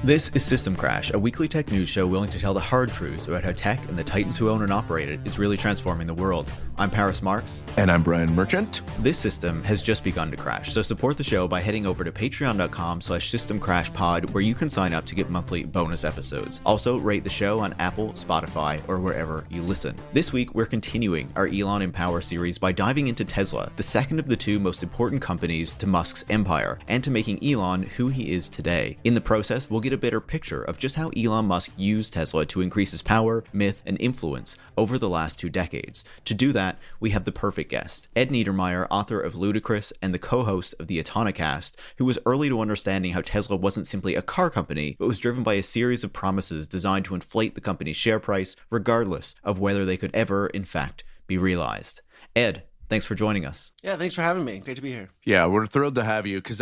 This is System Crash, a weekly tech news show willing to tell the hard truths about how tech and the titans who own and operate it is really transforming the world. I'm Paris Marks. And I'm Brian Merchant. This system has just begun to crash, so support the show by heading over to patreon.com/systemcrashpod, where you can sign up to get monthly bonus episodes. Also, rate the show on Apple, Spotify, or wherever you listen. This week, we're continuing our Elon In Power series by diving into Tesla, the second of the two most important companies to Musk's empire, and to making Elon who he is today. In the process, we'll get a better picture of just how Elon Musk used Tesla to increase his power, myth, and influence over the last 2 decades. To do that, we have the perfect guest, Ed Niedermeyer, author of Ludicrous and the co-host of the Autonocast, who was early to understanding how Tesla wasn't simply a car company, but was driven by a series of promises designed to inflate the company's share price, regardless of whether they could ever, in fact, be realized. Ed, thanks for joining us. Yeah, thanks for having me. Great to be here. Yeah, we're thrilled to have you because,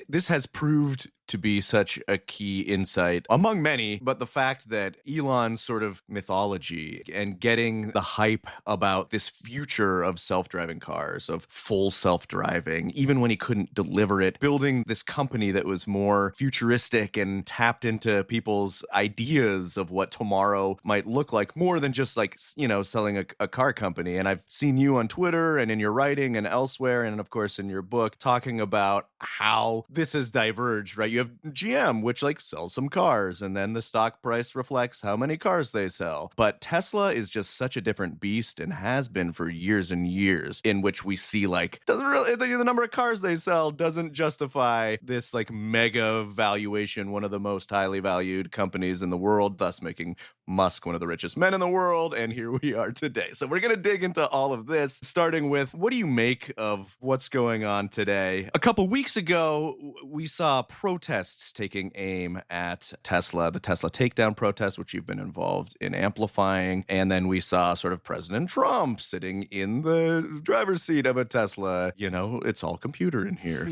this has proved to be such a key insight among many, but the fact that Elon's sort of mythology and getting the hype about this future of self-driving cars, of full self-driving, even when he couldn't deliver it, building this company that was more futuristic and tapped into people's ideas of what tomorrow might look like, more than just selling a car company. And I've seen you on Twitter and in your writing and elsewhere, and of course in your book, talking about how this has diverged, right? You have GM, which sells some cars, and then the stock price reflects how many cars they sell. But Tesla is just such a different beast and has been for years and years, in which we see the number of cars they sell doesn't justify this mega valuation, one of the most highly valued companies in the world, thus making Musk one of the richest men in the world. And here we are today. So we're going to dig into all of this, starting with, what do you make of what's going on today? A couple weeks ago, we saw protests taking aim at Tesla, the Tesla takedown protest, which you've been involved in amplifying. And then we saw sort of President Trump sitting in the driver's seat of a Tesla. It's all computer in here.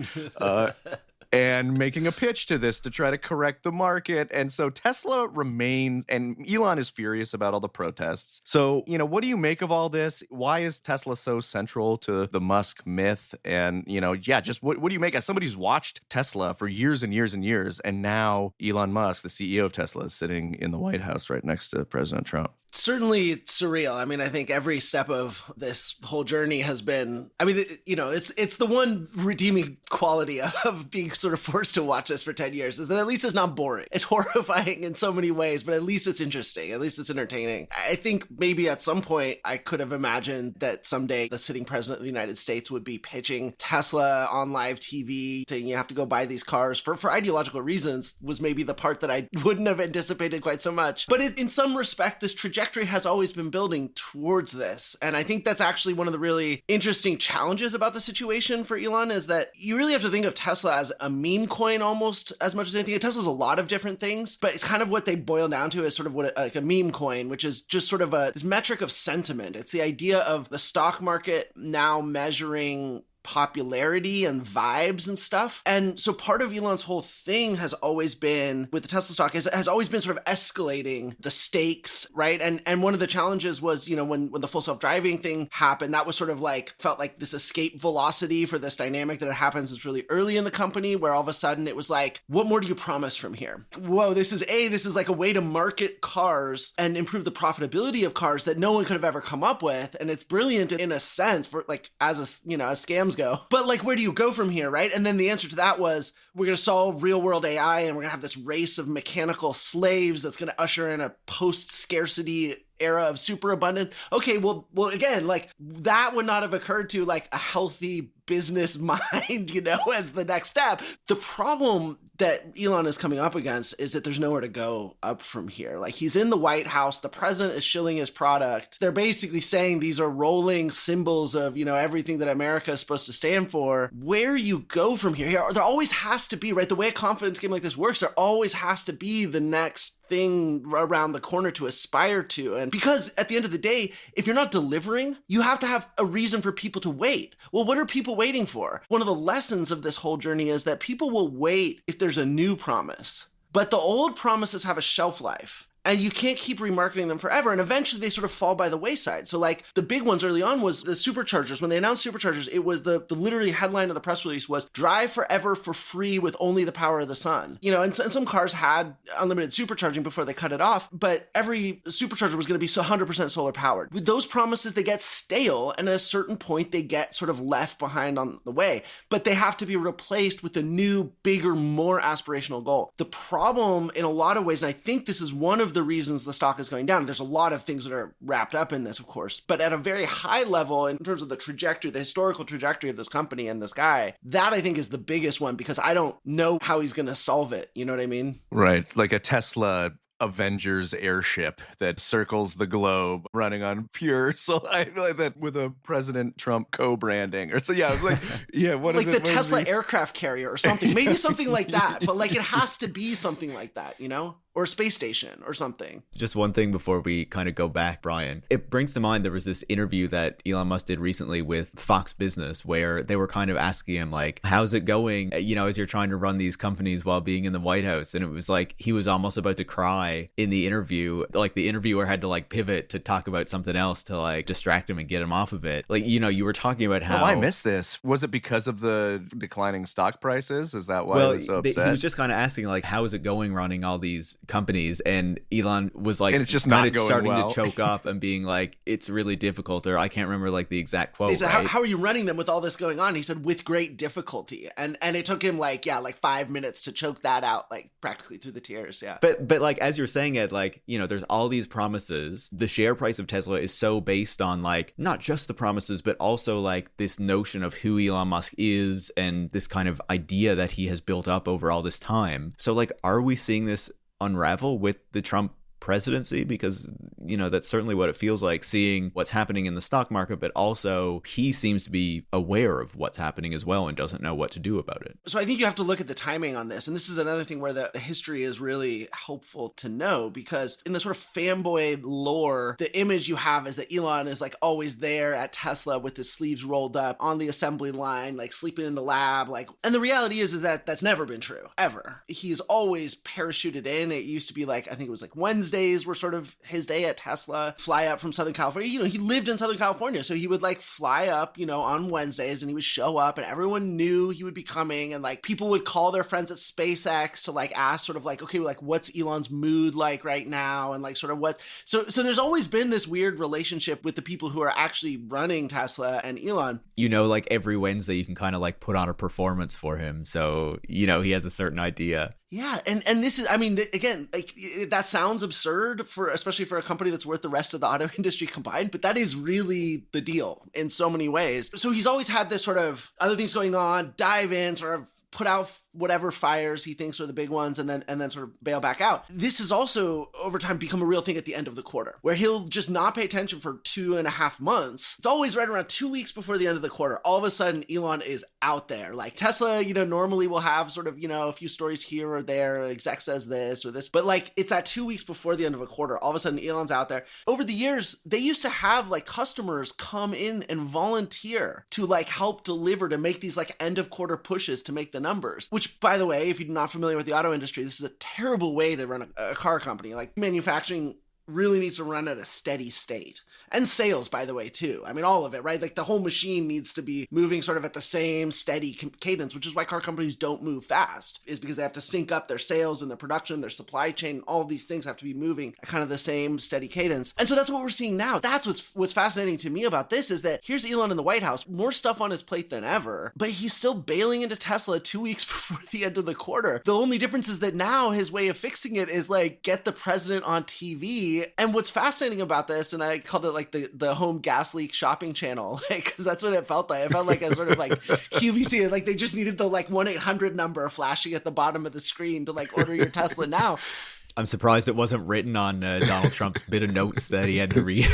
And making a pitch to this to try to correct the market. And so Tesla remains, and Elon is furious about all the protests. So, what do you make of all this? Why is Tesla so central to the Musk myth? And, what do you make as somebody who's watched Tesla for years and years and years, and now Elon Musk, the CEO of Tesla, is sitting in the White House right next to President Trump? Certainly surreal. I think every step of this whole journey has been, it's the one redeeming quality of being sort of forced to watch this for 10 years is that at least it's not boring. It's horrifying in so many ways, but at least it's interesting. At least it's entertaining. I think maybe at some point I could have imagined that someday the sitting president of the United States would be pitching Tesla on live TV, saying you have to go buy these cars for ideological reasons, was maybe the part that I wouldn't have anticipated quite so much. But in some respect, this trajectory has always been building towards this. And I think that's actually one of the really interesting challenges about the situation for Elon, is that you really have to think of Tesla as a meme coin almost as much as anything. Tesla's a lot of different things, but it's kind of what they boil down to as sort of what a meme coin, which is just sort of this metric of sentiment. It's the idea of the stock market now measuring popularity and vibes and stuff. And so part of Elon's whole thing has always been, with the Tesla stock, has always been sort of escalating the stakes, right? And one of the challenges was, when the full self-driving thing happened, that was sort of felt like this escape velocity for this dynamic that happens is really early in the company, where all of a sudden it was what more do you promise from here? Whoa, this is a way to market cars and improve the profitability of cars that no one could have ever come up with. And it's brilliant in a sense for as scams go. But where do you go from here, right? And then the answer to that was, we're going to solve real world AI, and we're going to have this race of mechanical slaves that's going to usher in a post-scarcity era of superabundance. Okay, well, again, that would not have occurred to a healthy business mind, as the next step. The problem that Elon is coming up against is that there's nowhere to go up from here. He's in the White House, the president is shilling his product. They're basically saying these are rolling symbols of, everything that America is supposed to stand for. Where you go from here, there always has to be, right? The way a confidence game like this works, there always has to be the next thing around the corner to aspire to. And because at the end of the day, if you're not delivering, you have to have a reason for people to wait. Well, what are people waiting for? One of the lessons of this whole journey is that people will wait if there's a new promise. But the old promises have a shelf life. And you can't keep remarketing them forever. And eventually they sort of fall by the wayside. So like the big ones early on was the superchargers. When they announced superchargers, it was the literally headline of the press release was drive forever for free with only the power of the sun. You know, and some cars had unlimited supercharging before they cut it off, but every supercharger was going to be 100% solar powered. With those promises, they get stale, and at a certain point they get sort of left behind on the way, but they have to be replaced with a new, bigger, more aspirational goal. The problem in a lot of ways, and I think this is one of the reasons the stock is going down, there's a lot of things that are wrapped up in this, of course, but at a very high level in terms of the trajectory, the historical trajectory of this company and this guy, that I think is the biggest one, because I don't know how he's going to solve it. You know what I mean? Right. Like a Tesla Avengers airship that circles the globe running on pure like that with a President Trump co-branding or so. Yeah, I was like, yeah, what like is it? The Tesla aircraft carrier or something, maybe something like that, but like it has to be something like that, you know? Or a space station or something. Just one thing before we kind of go back, Brian. It brings to mind there was this interview that Elon Musk did recently with Fox Business where they were kind of asking him like, how's it going, you know, as you're trying to run these companies while being in the White House? And it was like he was almost about to cry in the interview. Like the interviewer had to like pivot to talk about something else to like distract him and get him off of it. Like, you know, you were talking about how... Oh, I missed this. Was it because of the declining stock prices? Is that why he was so upset? He was just kind of asking like, how is it going running all these companies? And Elon was like, and it's just kind not of going starting well. to choke up and being like, it's really difficult, or I can't remember like the exact quote. He said, right? how are you running them with all this going on? He said, with great difficulty. And it took him like 5 minutes to choke that out, like practically through the tears. Yeah. But like, as you're saying, Ed, like, you know, there's all these promises. The share price of Tesla is so based on like, not just the promises, but also like this notion of who Elon Musk is and this kind of idea that he has built up over all this time. So like, are we seeing this unravel with the Trump presidency? Because, you know, that's certainly what it feels like, seeing what's happening in the stock market, but also he seems to be aware of what's happening as well and doesn't know what to do about it. So I think you have to look at the timing on this. And this is another thing where the history is really helpful to know, because in the sort of fanboy lore, the image you have is that Elon is like always there at Tesla with his sleeves rolled up on the assembly line, like sleeping in the lab. Like, and the reality is that that's never been true, ever. He's always parachuted in. It used to be like, I think it was like Wednesdays were sort of his day at Tesla, fly up from Southern California. You know, he lived in Southern California, so he would like fly up, you know, on Wednesdays, and he would show up and everyone knew he would be coming, and like people would call their friends at SpaceX to like ask sort of like, okay, like what's Elon's mood like right now? And like sort of what, so there's always been this weird relationship with the people who are actually running Tesla and Elon. You know, like every Wednesday you can kind of like put on a performance for him. So, you know, he has a certain idea. Yeah, and this is, I mean, again, like that sounds absurd especially for a company that's worth the rest of the auto industry combined, but that is really the deal in so many ways. So he's always had this sort of other things going on, dive in, sort of put out whatever fires he thinks are the big ones, and then sort of bail back out. This has also over time become a real thing at the end of the quarter, where he'll just not pay attention for 2.5 months. It's always right around 2 weeks before the end of the quarter. All of a sudden, Elon is out there. Like Tesla, you know, normally will have sort of, you know, a few stories here or there, exec says this or this, but like it's at 2 weeks before the end of a quarter. All of a sudden, Elon's out there. Over the years, they used to have like customers come in and volunteer to like help deliver, to make these like end of quarter pushes to make the numbers, which, by the way, if you're not familiar with the auto industry, this is a terrible way to run a car company. Like manufacturing really needs to run at a steady state. And sales, by the way, too. I mean, all of it, right? Like the whole machine needs to be moving sort of at the same steady cadence, which is why car companies don't move fast, is because they have to sync up their sales and their production, their supply chain. All of these things have to be moving at kind of the same steady cadence. And so that's what we're seeing now. That's what's fascinating to me about this, is that here's Elon in the White House, more stuff on his plate than ever, but he's still bailing into Tesla 2 weeks before the end of the quarter. The only difference is that now his way of fixing it is like get the president on TV. And what's fascinating about this, and I called it like the home gas leak shopping channel, like, because that's what it felt like. It felt like a sort of like QVC, like they just needed the like 1-800 number flashing at the bottom of the screen to like order your Tesla now. I'm surprised it wasn't written on Donald Trump's bit of notes that he had to read.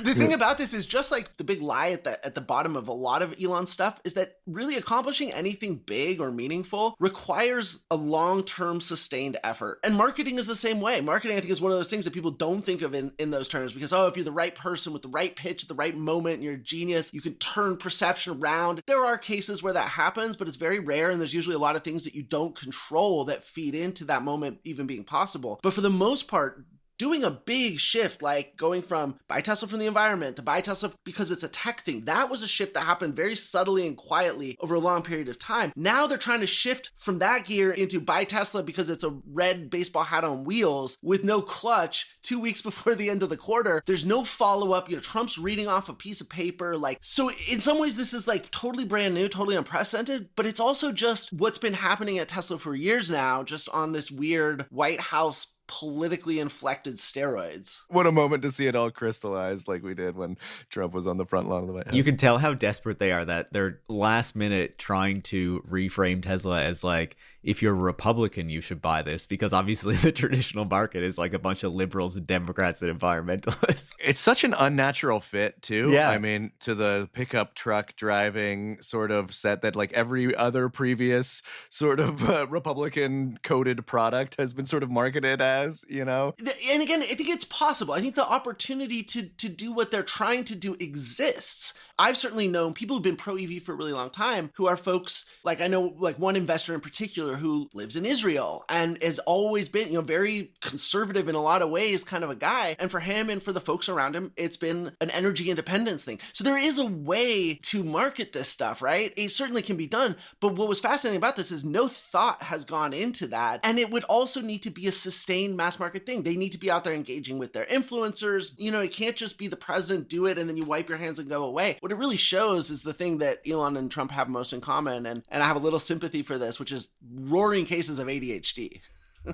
The thing about this is, just like the big lie at the bottom of a lot of Elon's stuff, is that really accomplishing anything big or meaningful requires a long-term sustained effort. And marketing is the same way. Marketing, I think, is one of those things that people don't think of in those terms, because, oh, if you're the right person with the right pitch at the right moment and you're a genius, you can turn perception around. There are cases where that happens, but it's very rare, and there's usually a lot of things that you don't control that feed into that moment even being possible. But for the most part, doing a big shift, like going from buy Tesla from the environment to buy Tesla because it's a tech thing. That was a shift that happened very subtly and quietly over a long period of time. Now they're trying to shift from that gear into buy Tesla because it's a red baseball hat on wheels with no clutch 2 weeks before the end of the quarter. There's no follow-up. Trump's reading off a piece of paper. So in some ways, this is like totally brand new, totally unprecedented, but it's also just what's been happening at Tesla for years now, just on this weird White House politically inflected steroids. What a moment to see it all crystallized like we did when Trump was on the front lawn of the White House. You can tell how desperate they are, that they're last minute trying to reframe Tesla as like, if you're a Republican, you should buy this, because obviously the traditional market is like a bunch of liberals and Democrats and environmentalists. It's such an unnatural fit too. Yeah. I mean, to the pickup truck driving sort of set that like every other previous sort of Republican coded product has been sort of marketed as, And again, I think it's possible. I think the opportunity to do what they're trying to do exists. I've certainly known people who've been pro EV for a really long time who are folks like, I know like one investor in particular who lives in Israel and has always been, very conservative in a lot of ways, kind of a guy. And for him and for the folks around him, it's been an energy independence thing. So there is a way to market this stuff, right? It certainly can be done. But what was fascinating about this is no thought has gone into that. And it would also need to be a sustained mass market thing. They need to be out there engaging with their influencers. It can't just be the president do it and then you wipe your hands and go away. What it really shows is the thing that Elon and Trump have most in common. And I have a little sympathy for this, which is roaring cases of ADHD.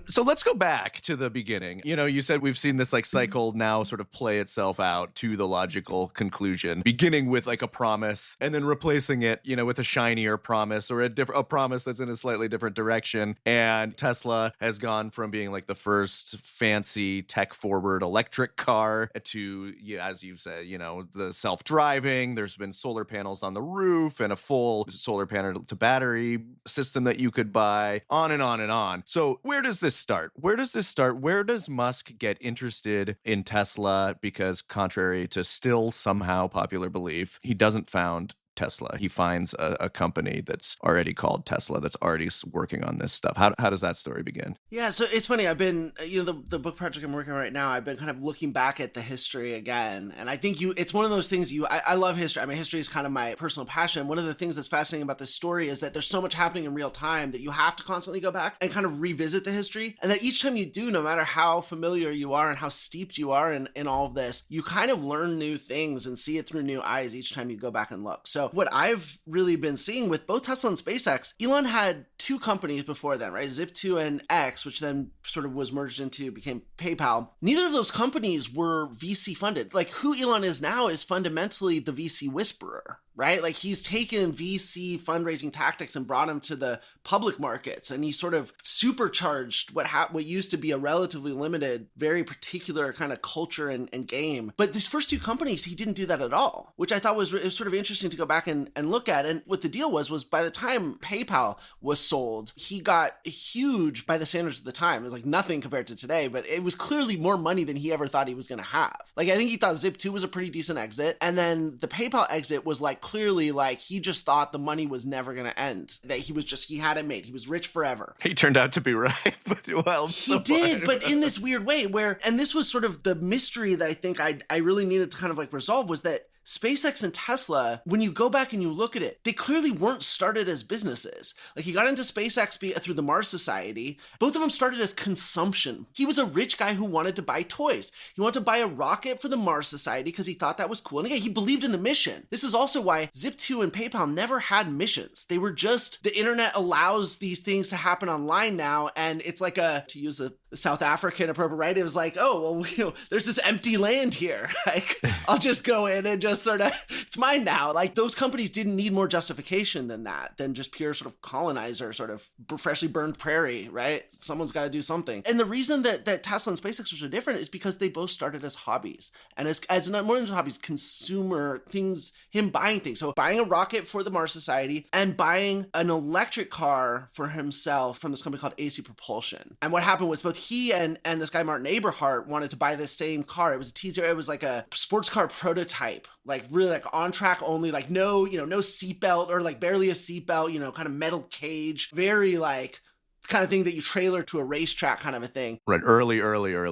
So let's go back to the beginning. You said we've seen this like cycle now sort of play itself out to the logical conclusion, beginning with like a promise and then replacing it, with a shinier promise or a promise that's in a slightly different direction. And Tesla has gone from being like the first fancy tech forward electric car to, as you've said, the self-driving. There's been solar panels on the roof and a full solar panel to battery system that you could buy, on and on and on. So where does this start? Where does Musk get interested in Tesla? Because contrary to still somehow popular belief, he doesn't found Tesla. He finds a company that's already called Tesla that's already working on this stuff. How does that story begin? Yeah, so it's funny. I've been, the book project I'm working on right now, I've been kind of looking back at the history again. And I think it's one of those things I love history. I mean, history is kind of my personal passion. One of the things that's fascinating about this story is that there's so much happening in real time that you have to constantly go back and kind of revisit the history. And that each time you do, no matter how familiar you are and how steeped you are in all of this, you kind of learn new things and see it through new eyes each time you go back and look. So what I've really been seeing with both Tesla and SpaceX, Elon had two companies before then, right? Zip2 and X, which then sort of was merged into, became PayPal. Neither of those companies were VC funded. Like who Elon is now is fundamentally the VC whisperer, right? Like he's taken VC fundraising tactics and brought them to the public markets. And he sort of supercharged what used to be a relatively limited, very particular kind of culture and game. But these first two companies, he didn't do that at all, which I thought was sort of interesting to go back and look at. And what the deal was by the time PayPal was sold, he got huge by the standards of the time. It was like nothing compared to today, but it was clearly more money than he ever thought he was going to have. Like I think he thought Zip2 was a pretty decent exit. And then the PayPal exit was like clearly like he just thought the money was never going to end, that he had it made. He was rich forever. He turned out to be right, but well, he did, but in this weird way and this was sort of the mystery that I think I really needed to kind of like resolve, was that SpaceX and Tesla, when you go back and you look at it, they clearly weren't started as businesses. Like he got into SpaceX through the Mars Society. Both of them started as consumption. He was a rich guy who wanted to buy toys. He wanted to buy a rocket for the Mars Society because he thought that was cool. And again, he believed in the mission. This is also why Zip2 and PayPal never had missions. They were just, the internet allows these things to happen online now. And it's like to use a South African appropriate, right? It was like, oh, well, there's this empty land here. Like, I'll just go in and just sort of, it's mine now. Like those companies didn't need more justification than just pure sort of colonizer, sort of freshly burned prairie, right? Someone's got to do something. And the reason that Tesla and SpaceX are so different is because they both started as hobbies. And as not more than hobbies, consumer things, him buying things. So buying a rocket for the Mars Society and buying an electric car for himself from this company called AC Propulsion. And what happened was both he and this guy, Martin Eberhart, wanted to buy this same car. It was a teaser. It was like a sports car prototype, like really like on track only, like no seatbelt or like barely a seatbelt, kind of metal cage, very like kind of thing that you trailer to a racetrack kind of a thing. Right. Early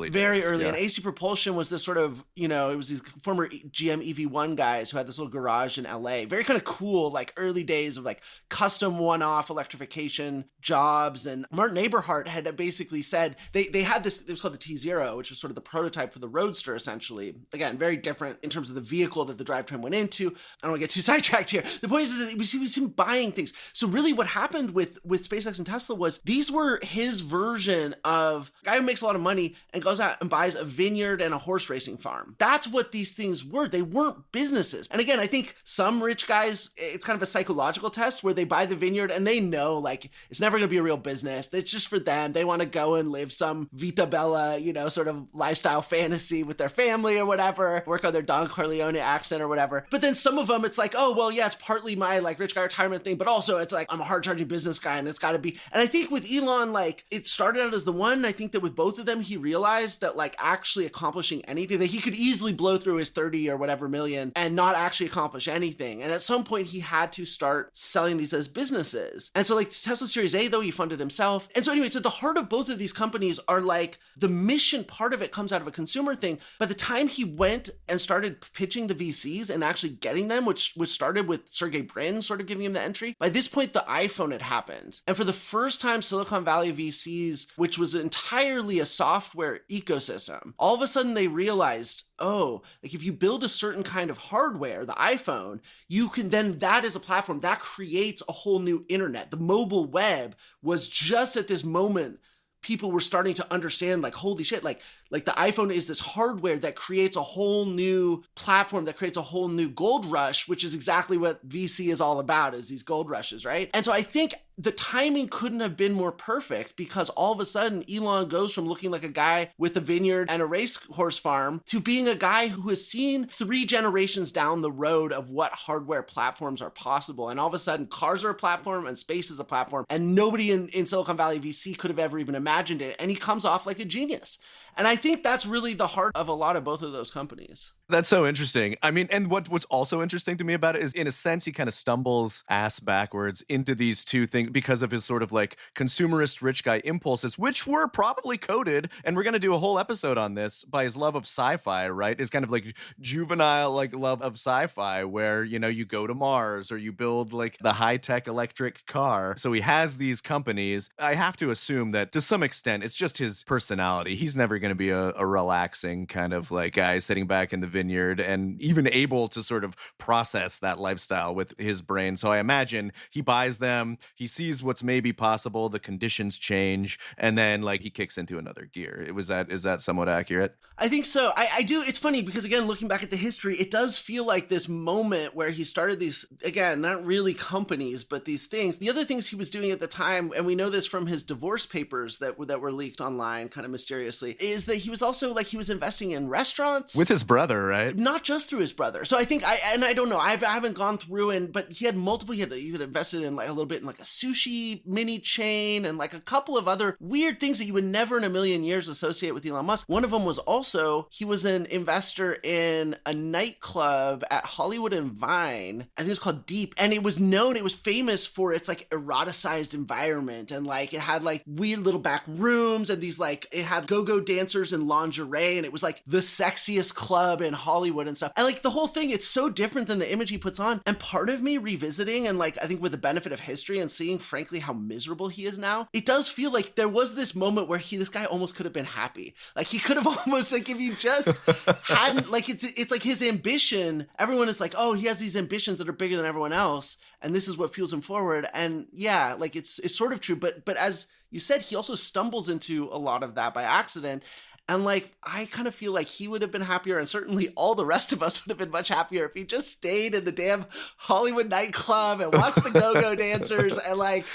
Very days. early. Yeah. And AC Propulsion was this sort of, you know, it was these former GM EV1 guys who had this little garage in LA. Very kind of cool, like early days of like custom one-off electrification jobs. And Martin Eberhard had basically said they had this, it was called the T0, which was sort of the prototype for the Roadster, essentially. Again, very different in terms of the vehicle that the drivetrain went into. I don't want to get too sidetracked here. The point is that it was him buying things. So really what happened with SpaceX and Tesla was these were his version of a guy who makes a lot of money and goes out and buys a vineyard and a horse racing farm. That's what these things were. They weren't businesses. And again, I think some rich guys, it's kind of a psychological test where they buy the vineyard and they know like it's never going to be a real business. It's just for them. They want to go and live some Vita Bella, you know, sort of lifestyle fantasy with their family or whatever, work on their Don Corleone accent or whatever. But then some of them, it's like, oh, well, yeah, it's partly my like rich guy retirement thing, but also it's like I'm a hard charging business guy and it's got to be. And I think with Elon, like it started out as the one. I think that with both of them, he realized that like actually accomplishing anything, that he could easily blow through his 30 or whatever million and not actually accomplish anything. And at some point he had to start selling these as businesses. And so like Tesla Series A, though, he funded himself. And so anyway, so the heart of both of these companies are like the mission part of it comes out of a consumer thing. By the time he went and started pitching the VCs and actually getting them, which started with Sergey Brin sort of giving him the entry, by this point, the iPhone had happened. And for the first time, Silicon Valley VCs, which was entirely a software ecosystem, all of a sudden they realized, oh, like if you build a certain kind of hardware, the iPhone, you can then, that is a platform that creates a whole new internet. The mobile web was just at this moment, people were starting to understand like, holy shit, like the iPhone is this hardware that creates a whole new platform, that creates a whole new gold rush, which is exactly what VC is all about, is these gold rushes, right? And so I think the timing couldn't have been more perfect because all of a sudden Elon goes from looking like a guy with a vineyard and a racehorse farm to being a guy who has seen 3 generations down the road of what hardware platforms are possible. And all of a sudden cars are a platform and space is a platform, and nobody in Silicon Valley VC could have ever even imagined it. And he comes off like a genius. And I think that's really the heart of a lot of both of those companies. That's so interesting. I mean, and what's also interesting to me about it is, in a sense, he kind of stumbles ass backwards into these two things because of his sort of like consumerist rich guy impulses, which were probably coded, and we're going to do a whole episode on this, by his love of sci-fi, right? His kind of like juvenile like love of sci-fi, where, you know, you go to Mars or you build like the high-tech electric car. So he has these companies. I have to assume that to some extent, it's just his personality. He's never going to be a relaxing kind of like guy sitting back in the vineyard and even able to sort of process that lifestyle with his brain. So I imagine he buys them, he sees what's maybe possible, the conditions change, and then like he kicks into another gear. Is that somewhat accurate? I think so. I do. It's funny because, again, looking back at the history, it does feel like this moment where he started these, again, not really companies, but these things. The other things he was doing at the time, and we know this from his divorce papers that were leaked online kind of mysteriously, is that he was also like, he was investing in restaurants. With his brother, right? Not just through his brother. So I think, I don't know, I haven't gone through, but he had multiple, he had invested in like a little bit in like a sushi mini chain and like a couple of other weird things that you would never in a million years associate with Elon Musk. One of them was also, he was an investor in a nightclub at Hollywood and Vine. I think it was called Deep. And it was famous for its like eroticized environment. And like, it had like weird little back rooms and these like, it had go-go dancers in lingerie. And it was like the sexiest club in Hollywood and stuff. And like the whole thing, it's so different than the image he puts on. And part of me revisiting and like, I think with the benefit of history and seeing frankly how miserable he is now, it does feel like there was this moment where this guy almost could have been happy. Like he could have almost, like if he just hadn't, like it's like his ambition, everyone is like, oh, he has these ambitions that are bigger than everyone else, and this is what fuels him forward. And yeah, like it's sort of true, but as you said, he also stumbles into a lot of that by accident. And like, I kind of feel like he would have been happier, and certainly all the rest of us would have been much happier if he just stayed in the damn Hollywood nightclub and watched the go-go dancers and like,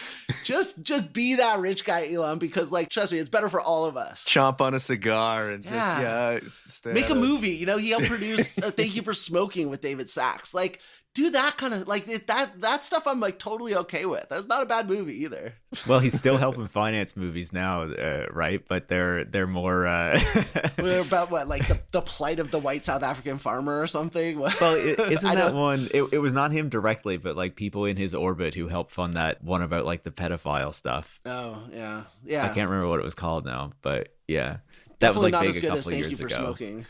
just be that rich guy, Elon, because like, trust me, it's better for all of us. Chomp on a cigar and make a movie. You know, he helped produce Thank You for Smoking with David Sachs. Like, do that kind of like that stuff. I'm like totally okay with. That's not a bad movie either. Well, he's still helping finance movies now, right? But they're more We're about what, like the plight of the white South African farmer or something. Well, isn't that one? It was not him directly, but like people in his orbit who helped fund that one about like the pedophile stuff. Oh yeah. I can't remember what it was called now, but yeah. That Definitely was like not big as a good couple as of Thank years You for ago. Smoking.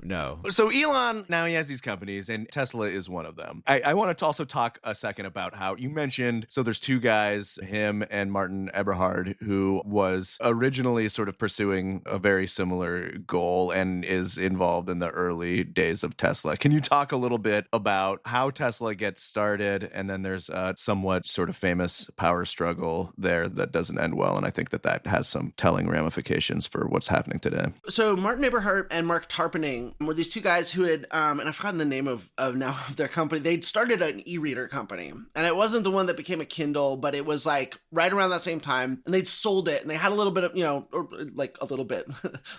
No. So Elon, now he has these companies, and Tesla is one of them. I want to also talk a second about how you mentioned, so there's two guys, him and Martin Eberhard, who was originally sort of pursuing a very similar goal and is involved in the early days of Tesla. Can you talk a little bit about how Tesla gets started? And then there's a somewhat sort of famous power struggle there that doesn't end well. And I think that has some telling ramifications for what's happening today. So Martin Eberhard and Mark Tarpenning were these two guys who had, and I've forgotten the name of their company. They'd started an e-reader company, and it wasn't the one that became a Kindle, but it was like right around that same time, and they'd sold it, and they had a little bit of, or like a little bit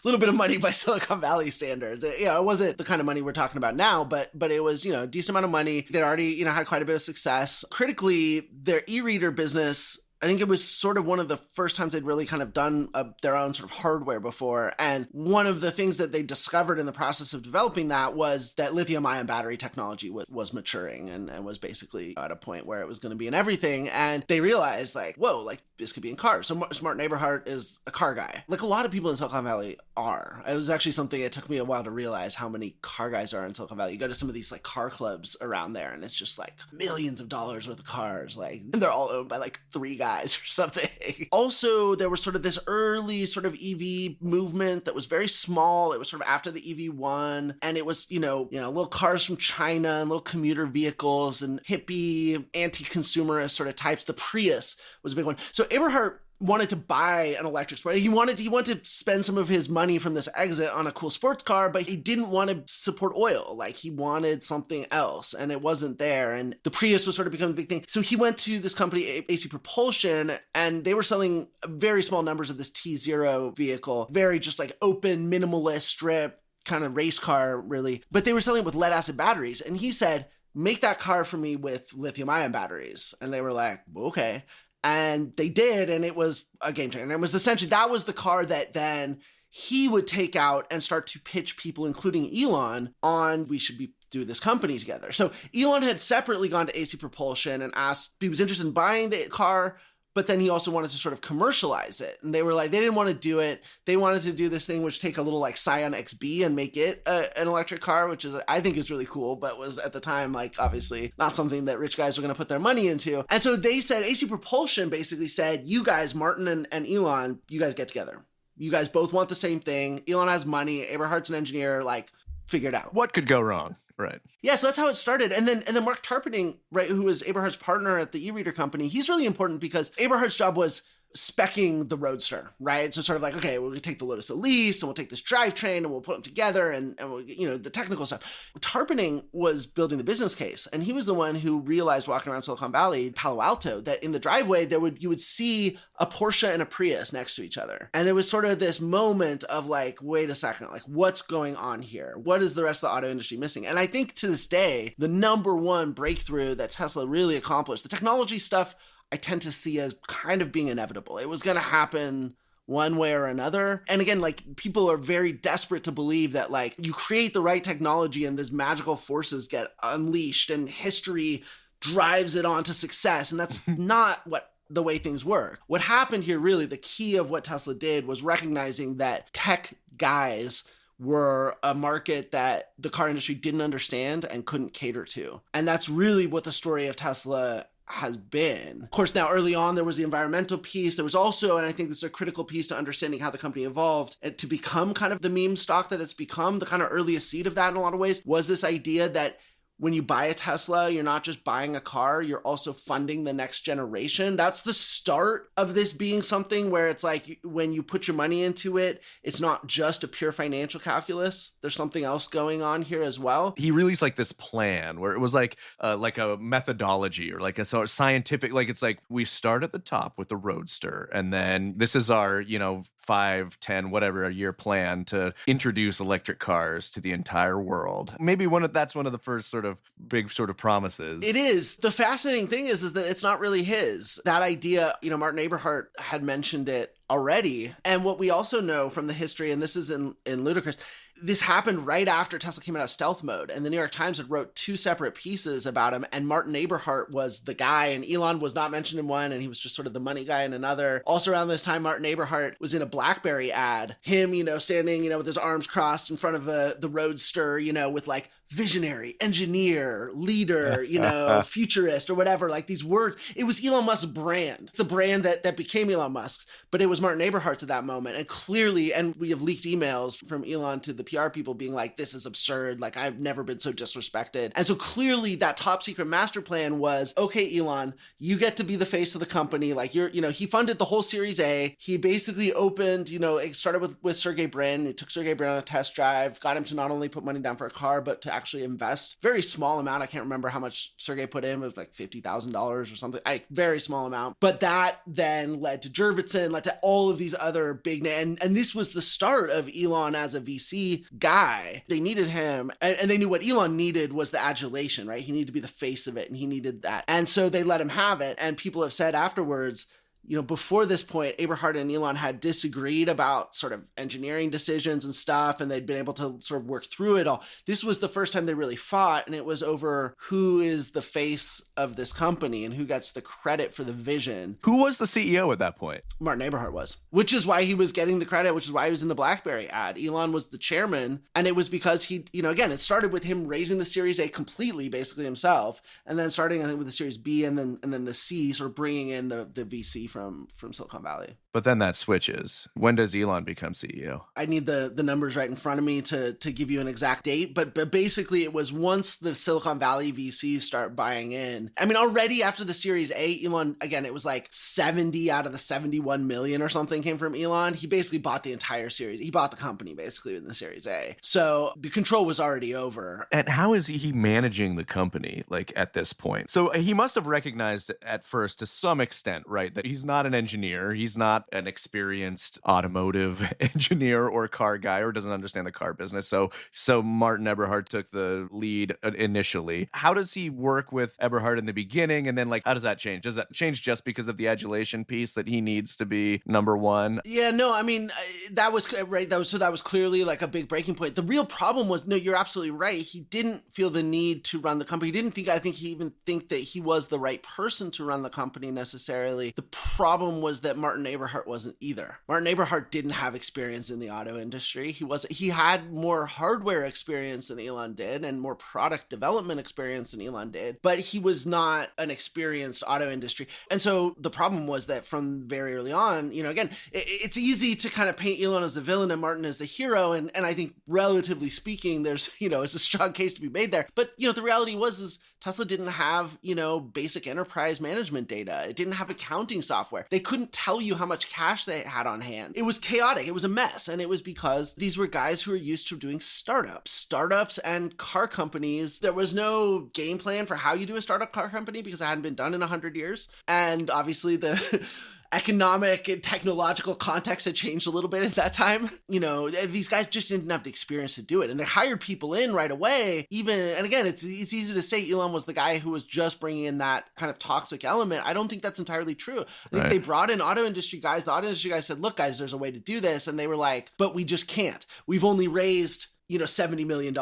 of money by Silicon Valley standards. It wasn't the kind of money we're talking about now, but it was, a decent amount of money. They'd already, had quite a bit of success. Critically, their e-reader business, I think it was sort of one of the first times they'd really kind of done their own sort of hardware before. And one of the things that they discovered in the process of developing that was that lithium-ion battery technology was maturing and was basically at a point where it was going to be in everything. And they realized like, whoa, like this could be in cars. So Martin Eberhard is a car guy. Like a lot of people in Silicon Valley are. It was actually something it took me a while to realize how many car guys are in Silicon Valley. You go to some of these like car clubs around there and it's just like millions of dollars worth of cars. Like, and they're all owned by like 3 guys or something. Also, there was sort of this early sort of EV movement that was very small. It was sort of after the EV1, and it was, little cars from China and little commuter vehicles and hippie, anti-consumerist sort of types. The Prius was a big one. So Eberhard wanted to buy an electric sport. He wanted to spend some of his money from this exit on a cool sports car, but he didn't want to support oil. Like he wanted something else and it wasn't there. And the Prius was sort of becoming a big thing. So he went to this company, AC Propulsion, and they were selling very small numbers of this T0 vehicle, very just like open, minimalist strip, kind of race car really. But they were selling it with lead acid batteries. And he said, make that car for me with lithium ion batteries. And they were like, okay. And they did, and it was a game changer. And it was essentially, that was the car that then he would take out and start to pitch people, including Elon, on we should do this company together. So Elon had separately gone to AC Propulsion and asked, he was interested in buying the car, but then he also wanted to sort of commercialize it. And they were like, they didn't want to do it. They wanted to do this thing, which take a little like Scion XB and make it an electric car, which is, I think is really cool, but was at the time, like obviously not something that rich guys were going to put their money into. And so they said, AC Propulsion basically said, you guys, Martin and Elon, you guys get together. You guys both want the same thing. Elon has money. Eberhard's an engineer, like figure it out. What could go wrong? Right. Yeah, so that's how it started. And then Mark Tarpenning, right, who was Eberhard's partner at the e-reader company, he's really important because Eberhard's job was speccing the Roadster, right? So sort of like, okay, we're going to take the Lotus Elise and we'll take this drivetrain and we'll put them together and we'll, the technical stuff. Tarpenning was building the business case, and he was the one who realized walking around Silicon Valley, Palo Alto, that in the driveway you would see a Porsche and a Prius next to each other. And there was sort of this moment of like, wait a second, like what's going on here? What is the rest of the auto industry missing? And I think to this day, the number one breakthrough that Tesla really accomplished, the technology stuff, I tend to see as kind of being inevitable. It was going to happen one way or another. And again, like people are very desperate to believe that like you create the right technology and these magical forces get unleashed and history drives it on to success. And that's not the way things work. What happened here, really, the key of what Tesla did was recognizing that tech guys were a market that the car industry didn't understand and couldn't cater to. And that's really what the story of Tesla has been. Of course, now early on, there was the environmental piece. There was also, and I think this is a critical piece to understanding how the company evolved and to become kind of the meme stock that it's become. The kind of earliest seed of that in a lot of ways was this idea that when you buy a Tesla, you're not just buying a car, you're also funding the next generation. That's the start of this being something where it's like when you put your money into it, it's not just a pure financial calculus. There's something else going on here as well. He released like this plan where it was like a methodology or like a sort of scientific, like it's like we start at the top with the Roadster and then this is our, 5, 10, whatever a year plan to introduce electric cars to the entire world. Maybe that's one of the first sort of big sort of promises. It is. The fascinating thing is that it's not really his. That idea, Martin Eberhart had mentioned it already. And what we also know from the history, and this is in Ludicrous, this happened right after Tesla came out of stealth mode. And the New York Times had wrote 2 separate pieces about him. And Martin Eberhart was the guy, and Elon was not mentioned in one, and he was just sort of the money guy in another. Also around this time, Martin Eberhart was in a BlackBerry ad. Him, standing, with his arms crossed in front of the Roadster, with like visionary, engineer, leader, futurist or whatever, like these words. It was Elon Musk's brand, the brand that became Elon Musk's, but it was Martin Eberhart's at that moment. And clearly, and we have leaked emails from Elon to the PR people being like, this is absurd. Like, I've never been so disrespected. And so clearly that top secret master plan was, okay, Elon, you get to be the face of the company. Like he funded the whole Series A. He basically opened, it started with Sergey Brin. It took Sergey Brin on a test drive, got him to not only put money down for a car, but to actually invest. Very small amount. I can't remember how much Sergey put in. It was like $50,000 or something. Very small amount. But that then led to Jurvetson, led to all of these other big names. And this was the start of Elon as a VC guy. They needed him, and they knew what Elon needed was the adulation, right? He needed to be the face of it, and he needed that. And so they let him have it. And people have said afterwards, before this point, Eberhart and Elon had disagreed about sort of engineering decisions and stuff, and they'd been able to sort of work through it all. This was the first time they really fought, and it was over who is the face of this company and who gets the credit for the vision. Who was the CEO at that point? Martin Eberhart was, which is why he was getting the credit, which is why he was in the BlackBerry ad. Elon was the chairman, and it was because he, again, it started with him raising the Series A completely, basically himself, and then starting, I think, with the Series B, and then the C, sort of bringing in the VC from Silicon Valley. But then that switches. When does Elon become CEO? I need the numbers right in front of me to give you an exact date, but basically it was once the Silicon Valley VCs start buying in. I mean, already after the Series A, Elon, again, it was like 70 out of the 71 million or something came from Elon. He basically bought the entire series. He bought the company basically in the Series A. So the control was already over. And how is he managing the company, like, at this point? So he must have recognized at first, to some extent, right, that he's not an engineer. He's not an experienced automotive engineer or car guy, or doesn't understand the car business. So Martin Eberhart took the lead initially. How does he work with Eberhart in the beginning? And then, like, how does that change? Does that change just because of the adulation piece that he needs to be number one? Yeah, no, I mean, that was right. That was clearly like a big breaking point. The real problem was, no, you're absolutely right. He didn't feel the need to run the company. I think he even think that he was the right person to run the company necessarily. The problem was that Martin Eberhart wasn't either. Martin Eberhart didn't have experience in the auto industry. He had more hardware experience than Elon did and more product development experience than Elon did, but he was not an experienced auto industry. And so the problem was that from very early on, again, it's easy to kind of paint Elon as the villain and Martin as the hero. And I think relatively speaking, there's, it's a strong case to be made there. But, the reality is Tesla didn't have, basic enterprise management data. It didn't have accounting software. They couldn't tell you how much cash they had on hand. It was chaotic. It was a mess. And it was because these were guys who were used to doing startups and car companies. There was no game plan for how you do a startup car company because it hadn't been done in 100 years. And obviously the economic and technological context had changed a little bit at that time. These guys just didn't have the experience to do it. And they hired people in right away. And again, it's easy to say Elon was the guy who was just bringing in that kind of toxic element. I don't think that's entirely true. I think they brought in auto industry guys. The auto industry guys said, look, guys, there's a way to do this. And they were like, but we just can't. We've only raised, $70 million.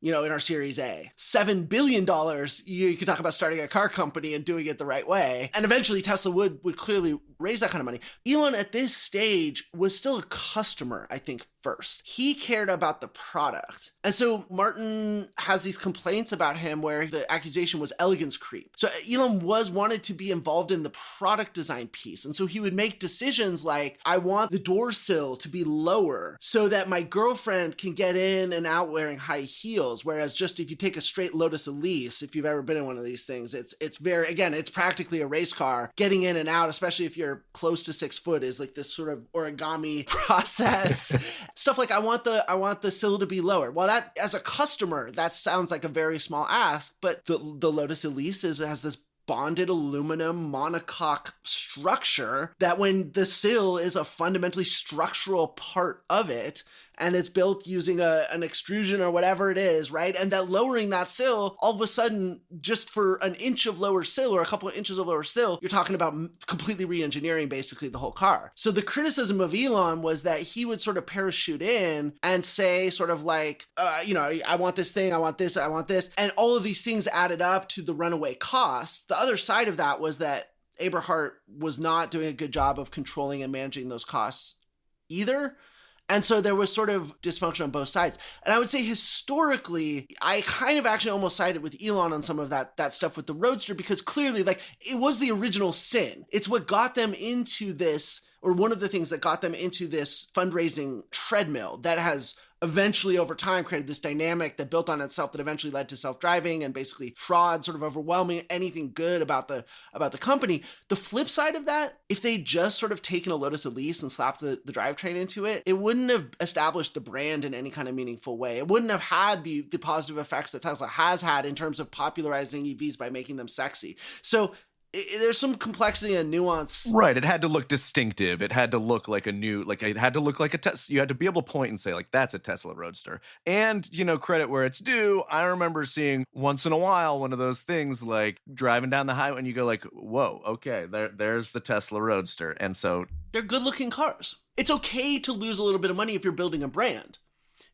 In our Series A. $7 billion, you could talk about starting a car company and doing it the right way. And eventually Tesla would clearly raise that kind of money. Elon at this stage was still a customer, I think, first. He cared about the product. And so Martin has these complaints about him where the accusation was elegance creep. So Elon wanted to be involved in the product design piece. And so he would make decisions like, I want the door sill to be lower so that my girlfriend can get in and out wearing high heels. Whereas just if you take a straight Lotus Elise, if you've ever been in one of these things, it's very, again, it's practically a race car. Getting in and out, especially if you're close to 6 foot, is like this sort of origami process. Stuff like I want the sill to be lower. Well, that as a customer, that sounds like a very small ask, but the Lotus Elise has this bonded aluminum monocoque structure that when the sill is a fundamentally structural part of it, and it's built using an extrusion or whatever it is, right? And that lowering that sill, all of a sudden, just for an inch of lower sill or a couple of inches of lower sill, you're talking about completely re-engineering basically the whole car. So the criticism of Elon was that he would sort of parachute in and say sort of like, I want this thing, I want this, I want this. And all of these things added up to the runaway costs. The other side of that was that Eberhard was not doing a good job of controlling and managing those costs either. And so there was sort of dysfunction on both sides. And I would say historically, I kind of actually almost sided with Elon on some of that stuff with the Roadster, because clearly, like, it was the original sin. It's what got them into this, or one of the things that got them into this fundraising treadmill that has eventually over time created this dynamic that built on itself that eventually led to self-driving and basically fraud sort of overwhelming anything good about the company. The flip side of that, if they just sort of taken a Lotus Elise and slapped the drivetrain into it, it wouldn't have established the brand in any kind of meaningful way. It wouldn't have had the positive effects that Tesla has had in terms of popularizing EVs by making them sexy. So there's some complexity and nuance. Right. It had to look distinctive. It had to look like it had to look like a Tesla. You had to be able to point and say, like, that's a Tesla Roadster. And, credit where it's due. I remember seeing once in a while one of those things, like driving down the highway and you go like, whoa, okay, there's the Tesla Roadster. And so they're good looking cars. It's okay to lose a little bit of money if you're building a brand,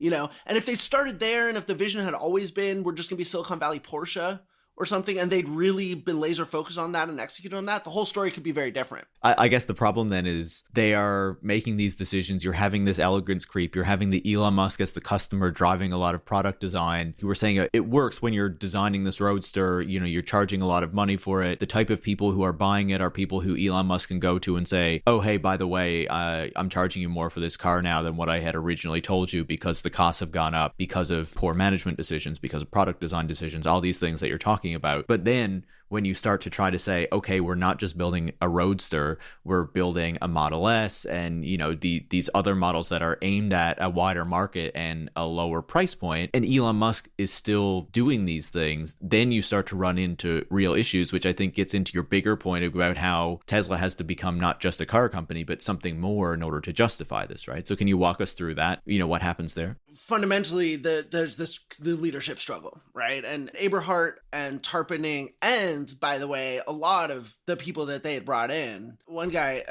and if they started there and if the vision had always been, we're just going to be Silicon Valley Porsche or something, and they'd really been laser focused on that and executed on that, the whole story could be very different. I guess the problem then is they are making these decisions. You're having this elegance creep. You're having the Elon Musk as the customer driving a lot of product design. You were saying it works when you're designing this Roadster, you're charging a lot of money for it. The type of people who are buying it are people who Elon Musk can go to and say, oh, hey, by the way, I'm charging you more for this car now than what I had originally told you because the costs have gone up because of poor management decisions, because of product design decisions, all these things that you're talking about. But then when you start to try to say, okay, we're not just building a Roadster, we're building a Model S and, these other models that are aimed at a wider market and a lower price point, and Elon Musk is still doing these things, then you start to run into real issues, which I think gets into your bigger point about how Tesla has to become not just a car company, but something more in order to justify this, right? So can you walk us through that? What happens there? Fundamentally, there's the leadership struggle, right? And Eberhard and Tarpening, and by the way, a lot of the people that they had brought in. One guy,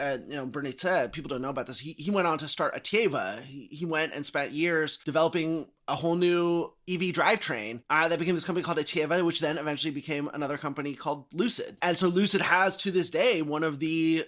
Bernie said, people don't know about this. He went on to start Atieva. He went and spent years developing a whole new EV drivetrain that became this company called Atieva, which then eventually became another company called Lucid. And so Lucid has to this day one of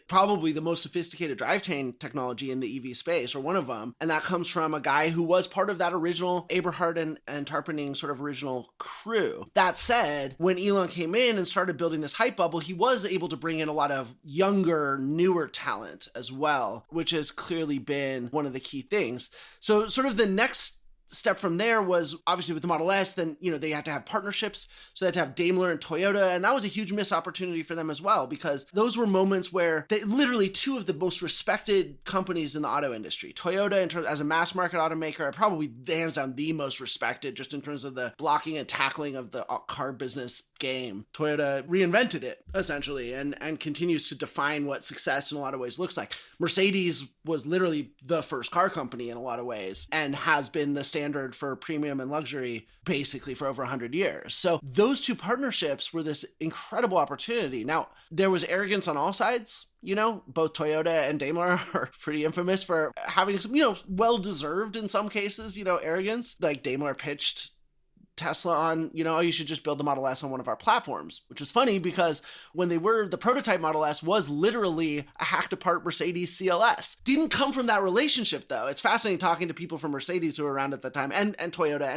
probably the most sophisticated drivetrain technology in the EV space, or one of them. And that comes from a guy who was part of that original Eberhard and Tarpening sort of original crew. That said, when Elon came in and started building this hype bubble, he was able to bring in a lot of younger, newer talent as well, which has clearly been one of the key things. So sort of the next step from there was obviously with the Model S, then, they had to have partnerships. So they had to have Daimler and Toyota. And that was a huge missed opportunity for them as well, because those were moments where literally two of the most respected companies in the auto industry, Toyota as a mass market automaker, probably hands down the most respected just in terms of the blocking and tackling of the car business game. Toyota reinvented it essentially and continues to define what success in a lot of ways looks like. Mercedes was literally the first car company in a lot of ways and has been the standard for premium and luxury basically for over 100 years. So those two partnerships were this incredible opportunity. Now, there was arrogance on all sides. Both Toyota and Daimler are pretty infamous for having some, well-deserved in some cases, arrogance. Like Daimler pitched Tesla on, you should just build the Model S on one of our platforms, which is funny because when the prototype Model S was literally a hacked apart Mercedes CLS. Didn't come from that relationship though. It's fascinating talking to people from Mercedes who were around at the time and Toyota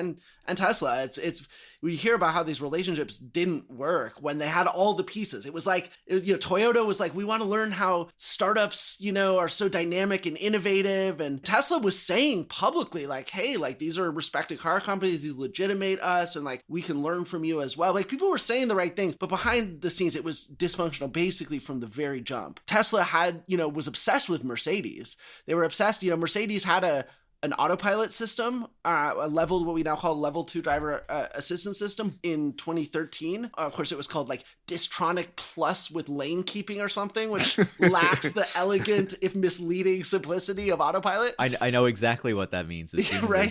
and Tesla. It's we hear about how these relationships didn't work when they had all the pieces. It was like, Toyota was like, we want to learn how startups, are so dynamic and innovative. And Tesla was saying publicly like, hey, like these are respected car companies, these legitimate us, and like we can learn from you as well. Like people were saying the right things, but behind the scenes, it was dysfunctional basically from the very jump. Tesla was obsessed with Mercedes. They were obsessed, Mercedes had a an autopilot system, what we now call level 2 driver assistance system in 2013. Of course, it was called like Distronic Plus with lane keeping or something, which lacks the elegant, if misleading, simplicity of autopilot. I know exactly what that means. Right.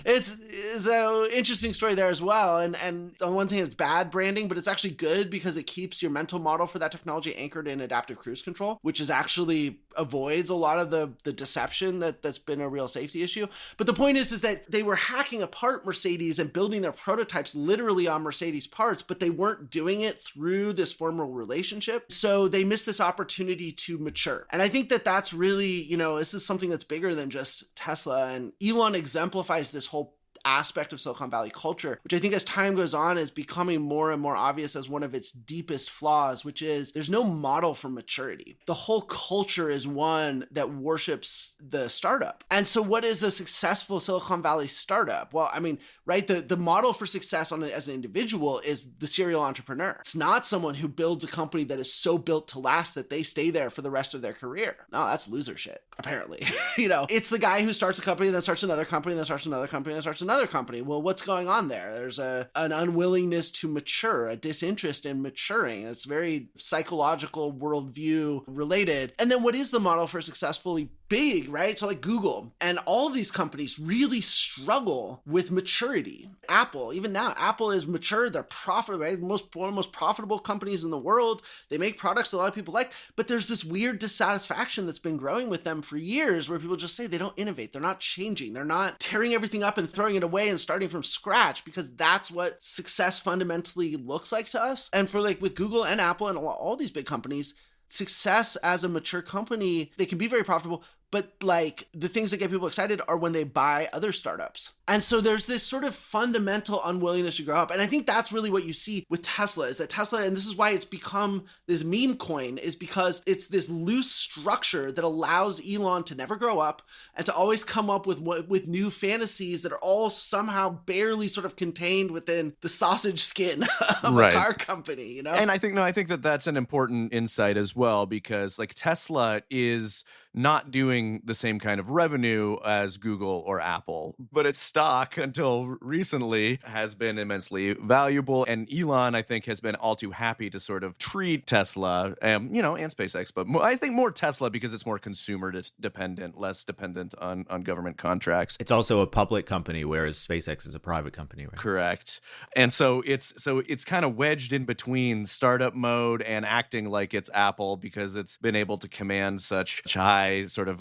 It's an interesting story there as well. And on one thing, it's bad branding, but it's actually good because it keeps your mental model for that technology anchored in adaptive cruise control, which is actually avoids a lot of the deception that's been a real safety issue. But the point is that they were hacking apart Mercedes and building their prototypes literally on Mercedes parts, but they weren't doing it through this formal relationship. So they missed this opportunity to mature. And I think that's really, this is something that's bigger than just Tesla. And Elon exemplifies this whole aspect of Silicon Valley culture, which I think as time goes on is becoming more and more obvious as one of its deepest flaws, which is there's no model for maturity. The whole culture is one that worships the startup. And so what is a successful Silicon Valley startup? Well, I mean, right, the model for success as an individual is the serial entrepreneur. It's not someone who builds a company that is so built to last that they stay there for the rest of their career. No, that's loser shit, apparently. It's the guy who starts a company, then starts another company, then starts another company, then starts another company. Well, what's going on there? There's an unwillingness to mature, a disinterest in maturing. It's very psychological, worldview related. And then what is the model for successfully big, right? So like Google and all of these companies really struggle with maturity. Apple, even now, Apple is mature. They're profitable, right? One of the most profitable companies in the world. They make products a lot of people like, but there's this weird dissatisfaction that's been growing with them for years where people just say they don't innovate. They're not changing. They're not tearing everything up and throwing it away and starting from scratch, because that's what success fundamentally looks like to us. And for like with Google and Apple and all these big companies, success as a mature company, they can be very profitable, but like the things that get people excited are when they buy other startups. And so there's this sort of fundamental unwillingness to grow up. And I think that's really what you see with Tesla, is that Tesla, and this is why it's become this meme coin, is because it's this loose structure that allows Elon to never grow up and to always come up with new fantasies that are all somehow barely sort of contained within the sausage skin of a car company, And I think that that's an important insight as well, because like Tesla is not doing the same kind of revenue as Google or Apple, but its stock until recently has been immensely valuable. And Elon, I think, has been all too happy to sort of treat Tesla, and SpaceX, but I think more Tesla because it's more consumer dependent, less dependent on government contracts. It's also a public company, whereas SpaceX is a private company, right? Correct. And so it's kind of wedged in between startup mode and acting like it's Apple, because it's been able to command such high sort of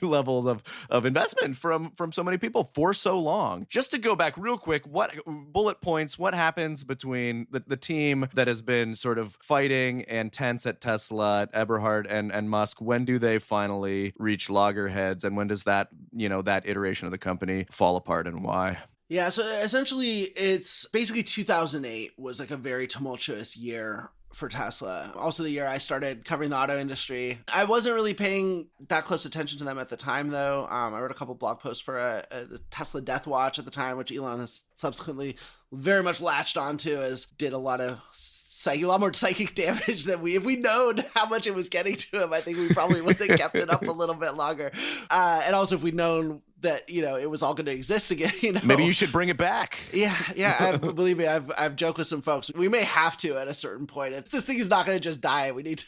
levels of investment from so many people for so long. Just to go back real quick, what bullet points, what happens between the team that has been sort of fighting and tense at Tesla, Eberhard and Musk? When do they finally reach loggerheads, and when does that iteration of the company fall apart, and why? Yeah, so essentially it's basically 2008 was like a very tumultuous year for Tesla. Also the year I started covering the auto industry. I wasn't really paying that close attention to them at the time, though. I wrote a couple blog posts for the Tesla Death Watch at the time, which Elon has subsequently very much latched onto, as did a lot more psychic damage than if we'd known how much it was getting to him, I think we probably would have kept it up a little bit longer. And also if we'd known that, it was all going to exist again, Maybe you should bring it back. Yeah. Believe me, I've joked with some folks. We may have to at a certain point. If this thing is not going to just die, we need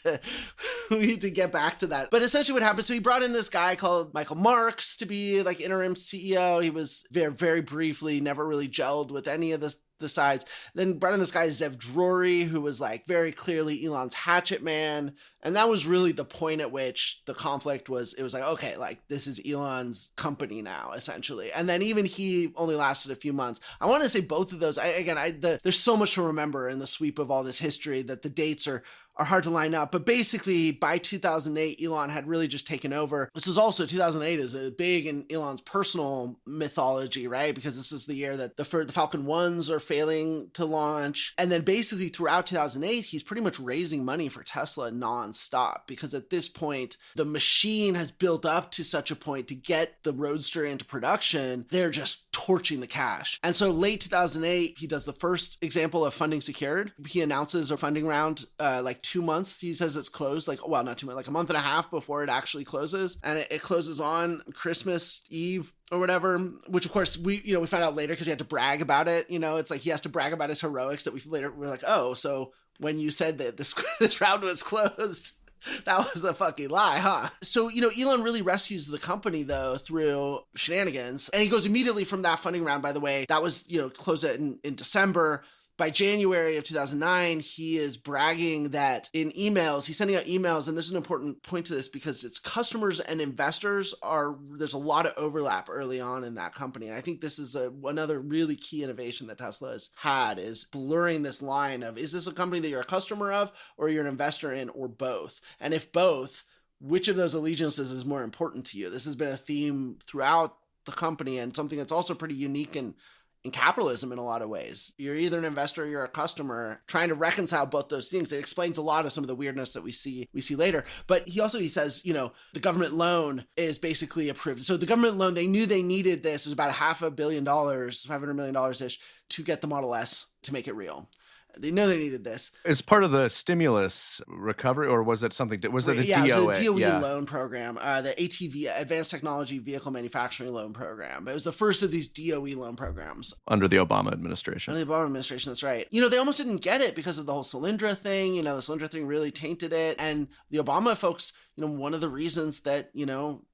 to get back to that. But essentially what happened, so he brought in this guy called Michael Marks to be like interim CEO. He was very, very briefly, never really gelled with any of the sides. Then brought in this guy, Zev Drury, who was like very clearly Elon's hatchet man. And that was really the point at which the conflict was. It was like, okay, like this is Elon's company now, essentially. And then even he only lasted a few months. I want to say both of those, there's so much to remember in the sweep of all this history that the dates are hard to line up. But basically by 2008, Elon had really just taken over. This is also 2008 is a big in Elon's personal mythology, right? Because this is the year that the Falcon 1s are failing to launch. And then basically throughout 2008, he's pretty much raising money for Tesla nonstop, because at this point, the machine has built up to such a point to get the Roadster into production. They're just torching the cash. And so late 2008, he does the first example of funding secured. He announces a funding round like 2 months. He says it's closed, like, well, not 2 months, like a month and a half before it actually closes. And it closes on Christmas Eve or whatever, which of course we found out later because he had to brag about it. It's like he has to brag about his heroics that we're like, oh, so when you said that this round was closed, that was a fucking lie, huh? So, Elon really rescues the company, though, through shenanigans. And he goes immediately from that funding round, by the way. That was, closed in December. By January of 2009, he is bragging that in emails, he's sending out emails, and this is an important point to this because it's customers and investors there's a lot of overlap early on in that company. And I think this is another really key innovation that Tesla has had is blurring this line of, is this a company that you're a customer of or you're an investor in or both? And if both, which of those allegiances is more important to you? This has been a theme throughout the company and something that's also pretty unique in capitalism in a lot of ways. You're either an investor or you're a customer. Trying to reconcile both those things, it explains a lot of some of the weirdness that we see later. But he says, the government loan is basically approved. So the government loan, they knew they needed this. It was about $500 million, $500 million-ish to get the Model S to make it real. They know they needed this. As part of the stimulus recovery, or was it something? Was it the DOE? It was the DOE loan program, the ATV, Advanced Technology Vehicle Manufacturing Loan Program. It was the first of these DOE loan programs. Under the Obama administration. Under the Obama administration, that's right. They almost didn't get it because of the whole Solyndra thing. The Solyndra thing really tainted it. And the Obama folks, one of the reasons that,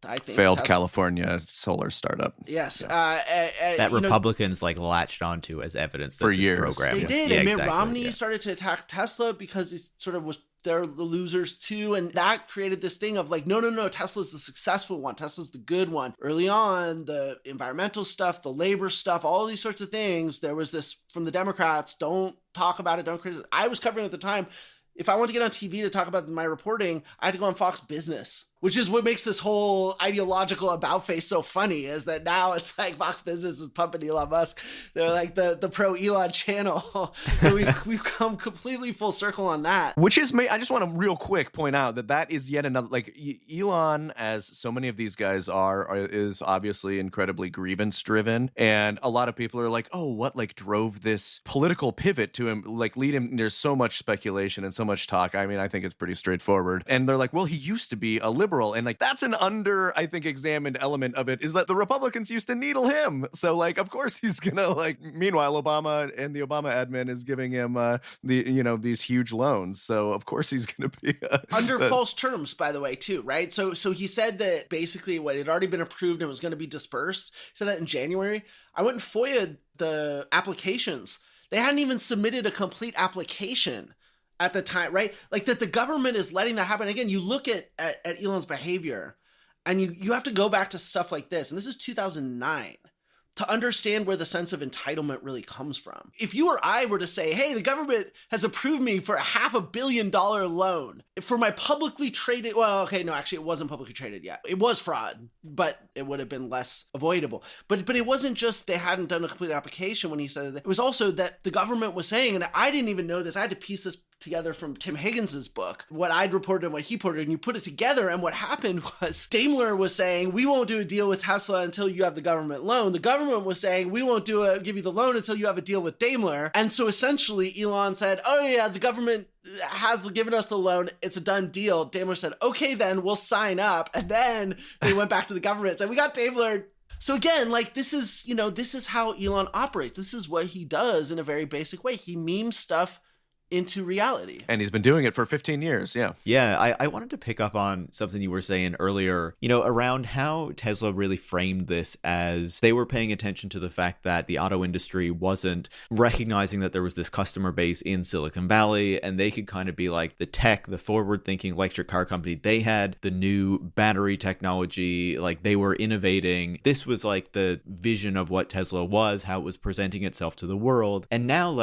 I think failed California solar startup. Yes. That Republicans latched onto as evidence that for this years. program. They did. Yeah, and Mitt exactly, Romney started to attack Tesla because he sort of was, they're the losers too. And that created this thing of like, no, Tesla's the successful one. Tesla's the good one. Early on, the environmental stuff, the labor stuff, all these sorts of things, there was this from the Democrats, don't talk about it, don't criticize. I was covering at the time. If I want to get on TV to talk about my reporting, I had to go on Fox Business, which is what makes this whole ideological about face so funny, is that now it's like Fox Business is pumping Elon Musk. They're like the pro Elon channel. So we've come completely full circle on that. Which is, I just want to real quick point out that is yet another, like Elon, as so many of these guys is obviously incredibly grievance driven. And a lot of people are like, oh, what drove this political pivot to him, lead him? There's so much speculation and so much talk. I mean, I think it's pretty straightforward. And they're like, well, he used to be a liberal. And that's an I think, examined element of it, is that the Republicans used to needle him. So of course he's gonna meanwhile, Obama and the Obama admin is giving him these huge loans. So of course he's gonna be under false terms, by the way, too, right? So he said that basically what had already been approved and was going to be dispersed. He said that in January. I went and FOIA'd the applications. They hadn't even submitted a complete application at the time, right? That the government is letting that happen. Again, you look at Elon's behavior and you have to go back to stuff like this. And this is 2009 to understand where the sense of entitlement really comes from. If you or I were to say, hey, the government has approved me for a $500 million loan for my publicly traded, well, okay, no, actually it wasn't publicly traded yet. It was fraud, but it would have been less avoidable. But it wasn't just they hadn't done a complete application when he said that. It was also that the government was saying, and I didn't even know this, I had to piece this together from Tim Higgins's book, what I'd reported and what he reported, and you put it together, and what happened was Daimler was saying, we won't do a deal with Tesla until you have the government loan. The government was saying, we won't give you the loan until you have a deal with Daimler. And so essentially Elon said, oh yeah, the government has given us the loan, it's a done deal. Daimler said, okay, then we'll sign up. And then they went back to the government and said, we got Daimler. So again, this is how Elon operates. This is what he does in a very basic way. He memes stuff into reality. And he's been doing it for 15 years, yeah. Yeah, I wanted to pick up on something you were saying earlier, around how Tesla really framed this as they were paying attention to the fact that the auto industry wasn't recognizing that there was this customer base in Silicon Valley, and they could kind of be like the forward-thinking electric car company. They had the new battery technology, they were innovating. This was the vision of what Tesla was, how it was presenting itself to the world. And now,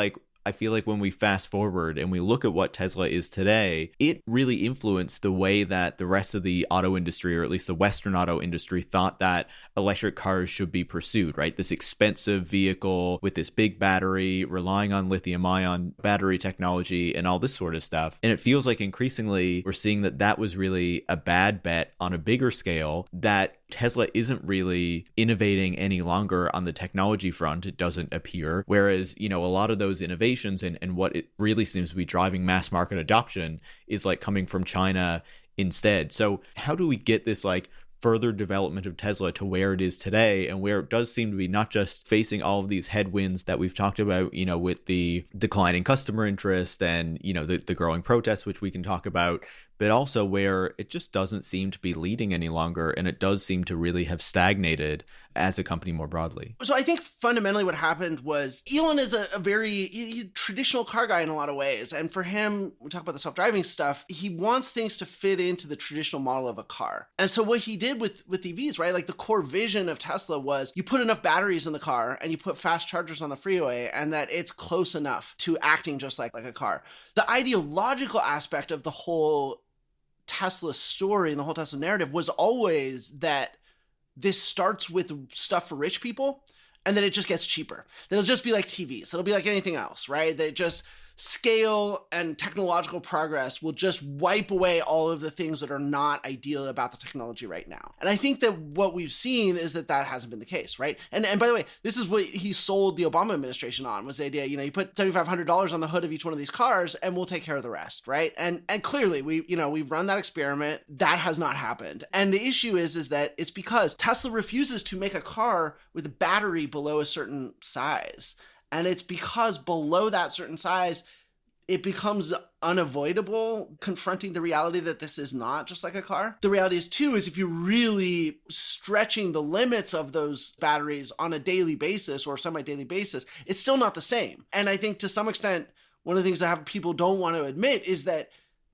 I feel like when we fast forward and we look at what Tesla is today, it really influenced the way that the rest of the auto industry, or at least the Western auto industry, thought that electric cars should be pursued, right? This expensive vehicle with this big battery, relying on lithium-ion battery technology and all this sort of stuff. And it feels like increasingly we're seeing that was really a bad bet on a bigger scale, that Tesla isn't really innovating any longer on the technology front, it doesn't appear. Whereas, a lot of those innovations and what it really seems to be driving mass market adoption is like coming from China instead. So how do we get this like further development of Tesla to where it is today, and where it does seem to be not just facing all of these headwinds that we've talked about, with the declining customer interest and, the growing protests, which we can talk about, but also where it just doesn't seem to be leading any longer, and it does seem to really have stagnated as a company more broadly. So I think fundamentally what happened was Elon is a very traditional car guy in a lot of ways. And for him, we talk about the self-driving stuff, he wants things to fit into the traditional model of a car. And so what he did with EVs, right? Like the core vision of Tesla was you put enough batteries in the car and you put fast chargers on the freeway, and that it's close enough to acting just like a car. The ideological aspect of the whole Tesla story and the whole Tesla narrative was always that this starts with stuff for rich people and then it just gets cheaper. It'll just be like TVs. It'll be like anything else, right? That just scale and technological progress will just wipe away all of the things that are not ideal about the technology right now. And I think that what we've seen is that hasn't been the case, right? And by the way, this is what he sold the Obama administration on, was the idea, you put $7,500 on the hood of each one of these cars and we'll take care of the rest, right? And clearly we've run that experiment. That has not happened. And the issue is that it's because Tesla refuses to make a car with a battery below a certain size. And it's because below that certain size, it becomes unavoidable confronting the reality that this is not just like a car. The reality is too, is if you're really stretching the limits of those batteries on a daily basis or semi-daily basis, it's still not the same. And I think to some extent, one of the things that people don't want to admit is that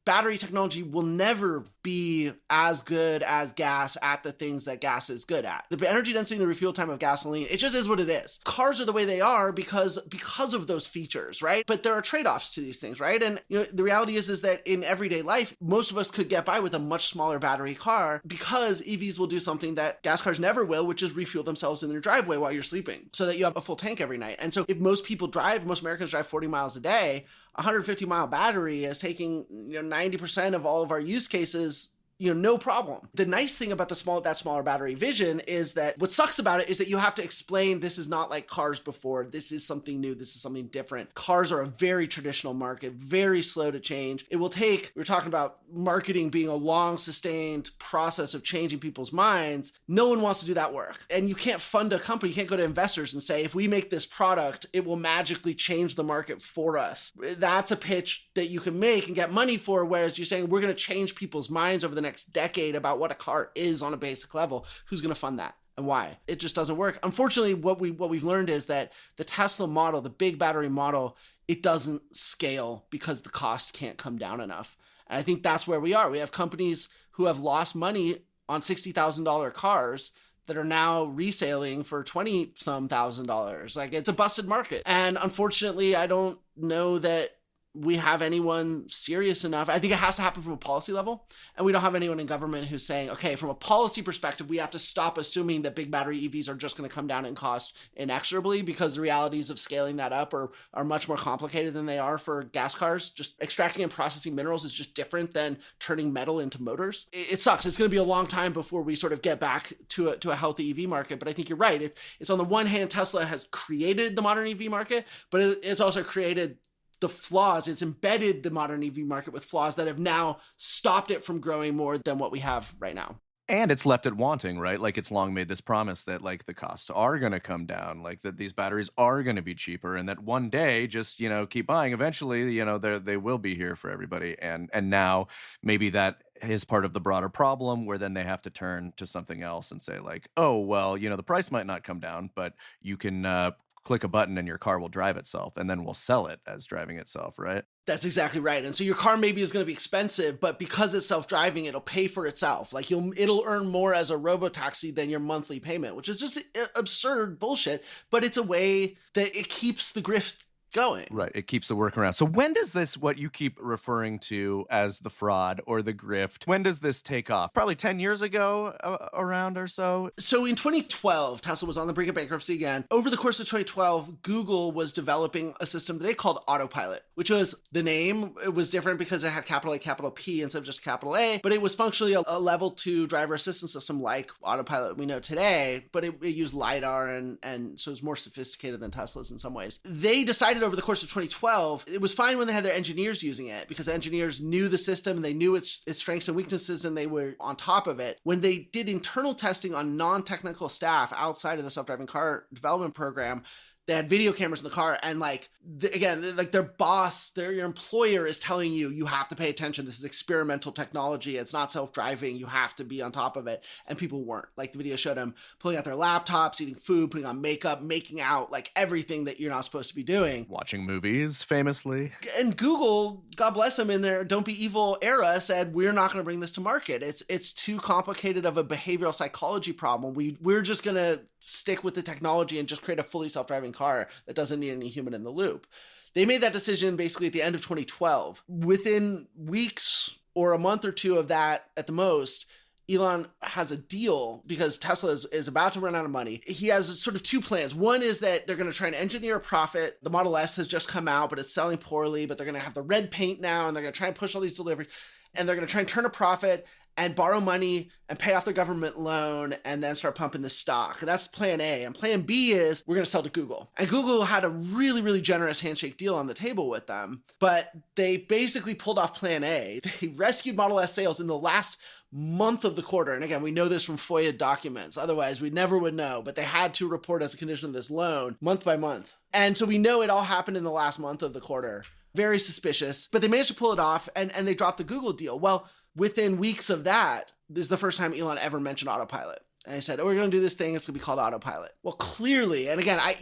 battery technology will never be as good as gas at the things that gas is good at. The energy density and the refuel time of gasoline, it just is what it is. Cars are the way they are because of those features, right? But there are trade-offs to these things, right? And the reality is that in everyday life, most of us could get by with a much smaller battery car because EVs will do something that gas cars never will, which is refuel themselves in their driveway while you're sleeping so that you have a full tank every night. And so if most Americans drive 40 miles a day, 150-mile battery is taking 90% of all of our use cases, no problem. The nice thing about that smaller battery vision is that what sucks about it is that you have to explain this is not like cars before. This is something new. This is something different. Cars are a very traditional market, very slow to change. It will take, we were talking about marketing being a long sustained process of changing people's minds. No one wants to do that work. And you can't fund a company. You can't go to investors and say, if we make this product, it will magically change the market for us. That's a pitch that you can make and get money for, whereas you're saying we're going to change people's minds over the next decade about what a car is on a basic level. Who's going to fund that and why? It just doesn't work. Unfortunately, what we've learned is that the Tesla model, the big battery model, it doesn't scale because the cost can't come down enough. And I think that's where we are. We have companies who have lost money on $60,000 cars that are now reselling for $20-some thousand. Like, it's a busted market. And unfortunately, I don't know that we have anyone serious enough. I think it has to happen from a policy level. And we don't have anyone in government who's saying, okay, from a policy perspective, we have to stop assuming that big battery EVs are just going to come down in cost inexorably, because the realities of scaling that up are much more complicated than they are for gas cars. Just extracting and processing minerals is just different than turning metal into motors. It sucks. It's going to be a long time before we sort of get back to a healthy EV market. But I think you're right. It's on the one hand, Tesla has created the modern EV market, but it's also created the flaws. It's embedded the modern EV market with flaws that have now stopped it from growing more than what we have right now. And it's left it wanting, right? Like, it's long made this promise that, like, the costs are going to come down, like that these batteries are going to be cheaper, and that one day, just, keep buying. Eventually, they will be here for everybody. And now maybe that is part of the broader problem, where then they have to turn to something else and say, like, oh, well, the price might not come down, but you can click a button and your car will drive itself, and then we'll sell it as driving itself, right? That's exactly right. And so your car maybe is going to be expensive, but because it's self-driving, it'll pay for itself. Like, it'll earn more as a robotaxi than your monthly payment, which is just absurd bullshit. But it's a way that it keeps the grift going. Right. It keeps the workaround. So when does this, what you keep referring to as the fraud or the grift, when does this take off? Probably 10 years ago around or so? So in 2012, Tesla was on the brink of bankruptcy again. Over the course of 2012, Google was developing a system that they called Autopilot, which was the name. It was different because it had capital A, capital P instead of just capital A, but it was functionally a level 2 driver assistance system like Autopilot we know today, but it used LiDAR and so it was more sophisticated than Tesla's in some ways. They decided over the course of 2012, it was fine when they had their engineers using it because the engineers knew the system and they knew its strengths and weaknesses and they were on top of it. When they did internal testing on non-technical staff outside of the self-driving car development program, they had video cameras in the car and their boss, your employer is telling you, you have to pay attention. This is experimental technology. It's not self-driving. You have to be on top of it. And people weren't. Like the video showed them pulling out their laptops, eating food, putting on makeup, making out, like everything that you're not supposed to be doing. Watching movies, famously. And Google, God bless them, in their don't be evil era said, we're not going to bring this to market. It's too complicated of a behavioral psychology problem. We're just going to stick with the technology and just create a fully self-driving car that doesn't need any human in the loop. They made that decision basically at the end of 2012. Within weeks or a month or two of that at the most, Elon has a deal because Tesla is about to run out of money. He has sort of two plans. One is that they're going to try and engineer a profit. The Model S has just come out, but it's selling poorly, but they're going to have the red paint now, and they're going to try and push all these deliveries, and they're going to try and turn a profit and borrow money and pay off their government loan and then start pumping the stock. That's plan A. And plan B is we're going to sell to Google. And Google had a really, really generous handshake deal on the table with them, but they basically pulled off plan A. They rescued Model S sales in the last month of the quarter. And again, we know this from FOIA documents. Otherwise, we never would know. But they had to report as a condition of this loan month by month. And so we know it all happened in the last month of the quarter. Very suspicious. But they managed to pull it off and they dropped the Google deal. Well, within weeks of that, this is the first time Elon ever mentioned Autopilot. And I said, we're going to do this thing. It's going to be called Autopilot. Well, clearly, and again, I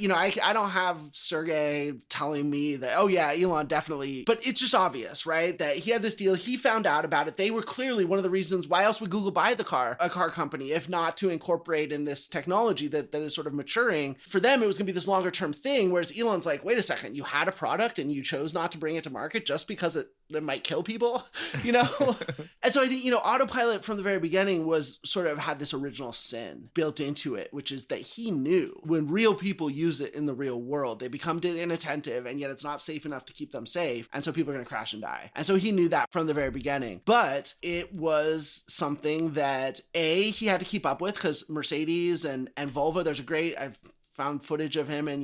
don't have Sergey telling me that, oh yeah, Elon definitely, but it's just obvious, right? That he had this deal. He found out about it. They were clearly one of the reasons why else would Google buy a car company, if not to incorporate in this technology that is sort of maturing. For them, it was going to be this longer term thing. Whereas Elon's like, wait a second, you had a product and you chose not to bring it to market just because it might kill people, And so I think, Autopilot from the very beginning was sort of had this original sin built into it, which is that he knew when real people use it in the real world, they become inattentive and yet it's not safe enough to keep them safe. And so people are going to crash and die. And so he knew that from the very beginning, but it was something that he had to keep up with because Mercedes and Volvo, I've found footage of him and,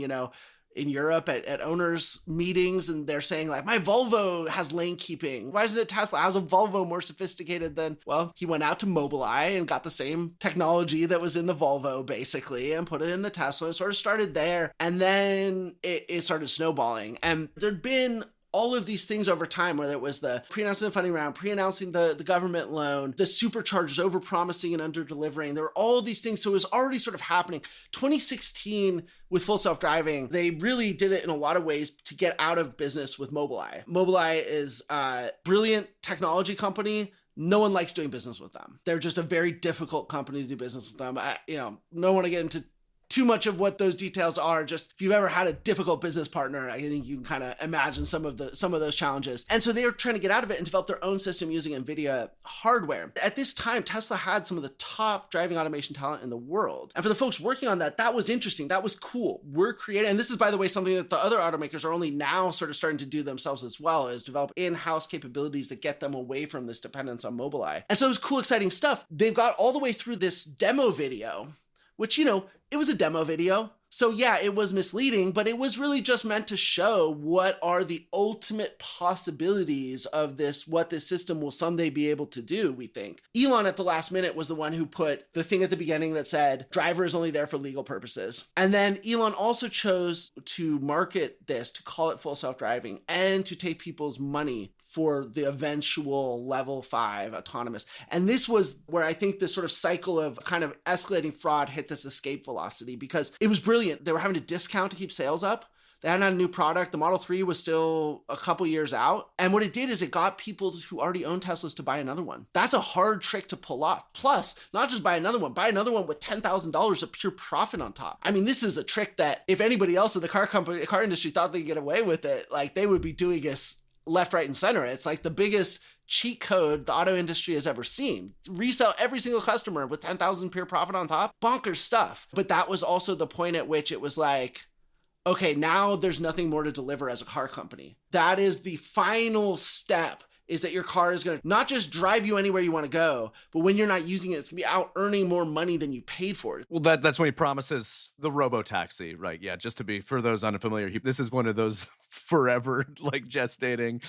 in Europe at owners meetings, and they're saying like, my Volvo has lane keeping. Why isn't it Tesla? How's a Volvo more sophisticated than, well, he went out to Mobileye and got the same technology that was in the Volvo basically and put it in the Tesla and sort of started there. And then it started snowballing. And there'd been all of these things over time, whether it was the pre-announcing the funding round, pre-announcing the government loan, the superchargers, over-promising and under-delivering. There were all these things. So it was already sort of happening. 2016 with full self-driving, they really did it in a lot of ways to get out of business with Mobileye. Mobileye is a brilliant technology company. No one likes doing business with them. They're just a very difficult company to do business with them. Don't want to get into too much of what those details are. Just if you've ever had a difficult business partner, I think you can kind of imagine some of those challenges. And so they were trying to get out of it and develop their own system using NVIDIA hardware. At this time, Tesla had some of the top driving automation talent in the world. And for the folks working on that was interesting. That was cool. We're creating, and this is, by the way, something that the other automakers are only now sort of starting to do themselves as well, is develop in-house capabilities that get them away from this dependence on Mobileye. And so it was cool, exciting stuff. They've got all the way through this demo video, which, it was a demo video. So yeah, it was misleading, but it was really just meant to show what are the ultimate possibilities of this, what this system will someday be able to do, we think. Elon at the last minute was the one who put the thing at the beginning that said, driver is only there for legal purposes. And then Elon also chose to market this, to call it full self-driving, and to take people's money for the eventual level 5 autonomous. And this was where I think this sort of cycle of kind of escalating fraud hit this escape velocity, because it was brilliant. They were having to discount to keep sales up. They hadn't had a new product. The Model 3 was still a couple years out. And what it did is it got people who already own Teslas to buy another one. That's a hard trick to pull off. Plus, not just buy another one with $10,000 of pure profit on top. I mean, this is a trick that if anybody else in the car industry thought they could get away with it, like they would be doing this left, right, and center. It's like the biggest cheat code the auto industry has ever seen. Resell every single customer with 10,000 pure profit on top. Bonkers stuff. But that was also the point at which it was like, okay, now there's nothing more to deliver as a car company. That is the final step, is that your car is going to not just drive you anywhere you want to go, but when you're not using it, it's going to be out earning more money than you paid for it. Well, that's when he promises the robo-taxi, right? Yeah, just to be, for those unfamiliar, this is one of those forever, like, gestating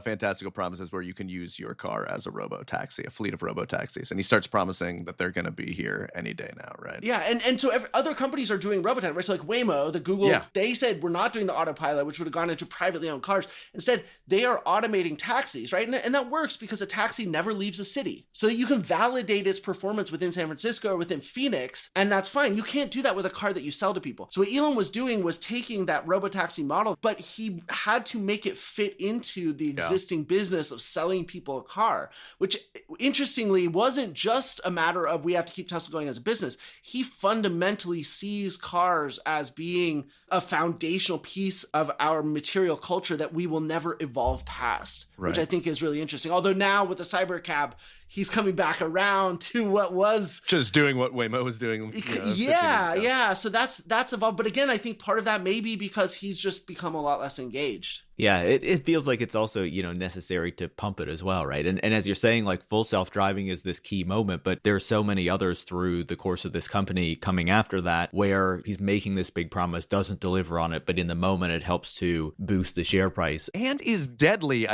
fantastical promises where you can use your car as a robo-taxi, a fleet of robo-taxis. And he starts promising that they're going to be here any day now, right? Yeah, and so other companies are doing robo-taxi, right? So like Waymo, the Google, they said we're not doing the autopilot, which would have gone into privately owned cars. Instead, they are automating taxis, right? And that works because a taxi never leaves a city. So you can validate its performance within San Francisco or within Phoenix, and that's fine. You can't do that with a car that you sell to people. So what Elon was doing was taking that robo-taxi model, but he had to make it fit into the existing business of selling people a car, which interestingly wasn't just a matter of we have to keep Tesla going as a business. He fundamentally sees cars as being a foundational piece of our material culture that we will never evolve past, which I think is really interesting. Although now with the Cybercab, he's coming back around to what was just doing what Waymo was doing. So that's evolved. But again, I think part of that may be because he's just become a lot less engaged. Yeah, it feels like it's also, necessary to pump it as well, right? And as you're saying, like, full self-driving is this key moment, but there are so many others through the course of this company coming after that where he's making this big promise, doesn't deliver on it, but in the moment it helps to boost the share price. And is deadly,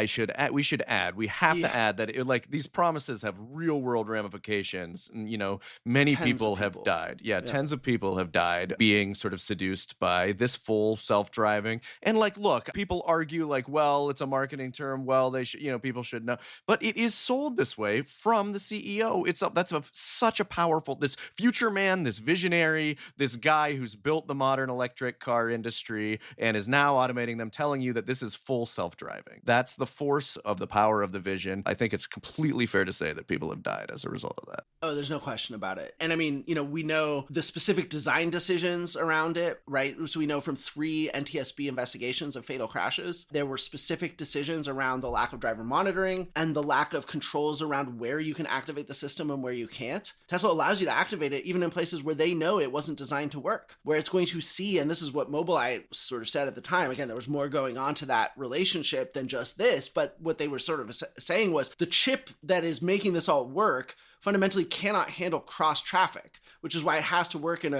we should add. We have to add that these promises have real-world ramifications. And, many people have died. Tens of people have died being sort of seduced by this full self-driving. And look, people argue it's a marketing term. Well, they should, people should know. But it is sold this way from the CEO. That's such a powerful, this future man, this visionary, this guy who's built the modern electric car industry and is now automating them, telling you that this is full self-driving. That's the force of the power of the vision. I think it's completely fair to say that people have died as a result of that. Oh, there's no question about it. And I mean, we know the specific design decisions around it, right? So we know from 3 NTSB investigations of fatal crashes, there were specific decisions around the lack of driver monitoring and the lack of controls around where you can activate the system and where you can't. Tesla allows you to activate it even in places where they know it wasn't designed to work, where it's going to see, and this is what Mobileye sort of said at the time. Again, there was more going on to that relationship than just this, but what they were sort of saying was the chip that is making this all work fundamentally cannot handle cross traffic, which is why it has to work in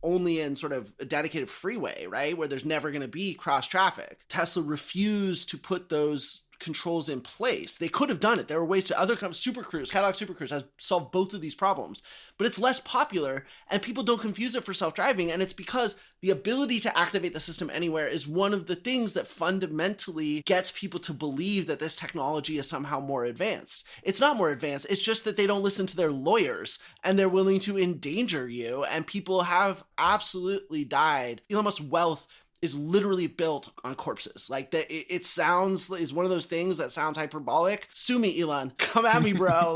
only in sort of a dedicated freeway, right? Where there's never going to be cross traffic. Tesla refused to put those controls in place. They could have done it. There were ways to other Super Cruise, Cadillac Super Cruise has solved both of these problems, but it's less popular and people don't confuse it for self-driving. And it's because the ability to activate the system anywhere is one of the things that fundamentally gets people to believe that this technology is somehow more advanced. It's not more advanced. It's just that they don't listen to their lawyers and they're willing to endanger you. And people have absolutely died. Elon Musk's wealth is literally built on corpses. Like that, it sounds is one of those things that sounds hyperbolic. Sue me, Elon. Come at me, bro.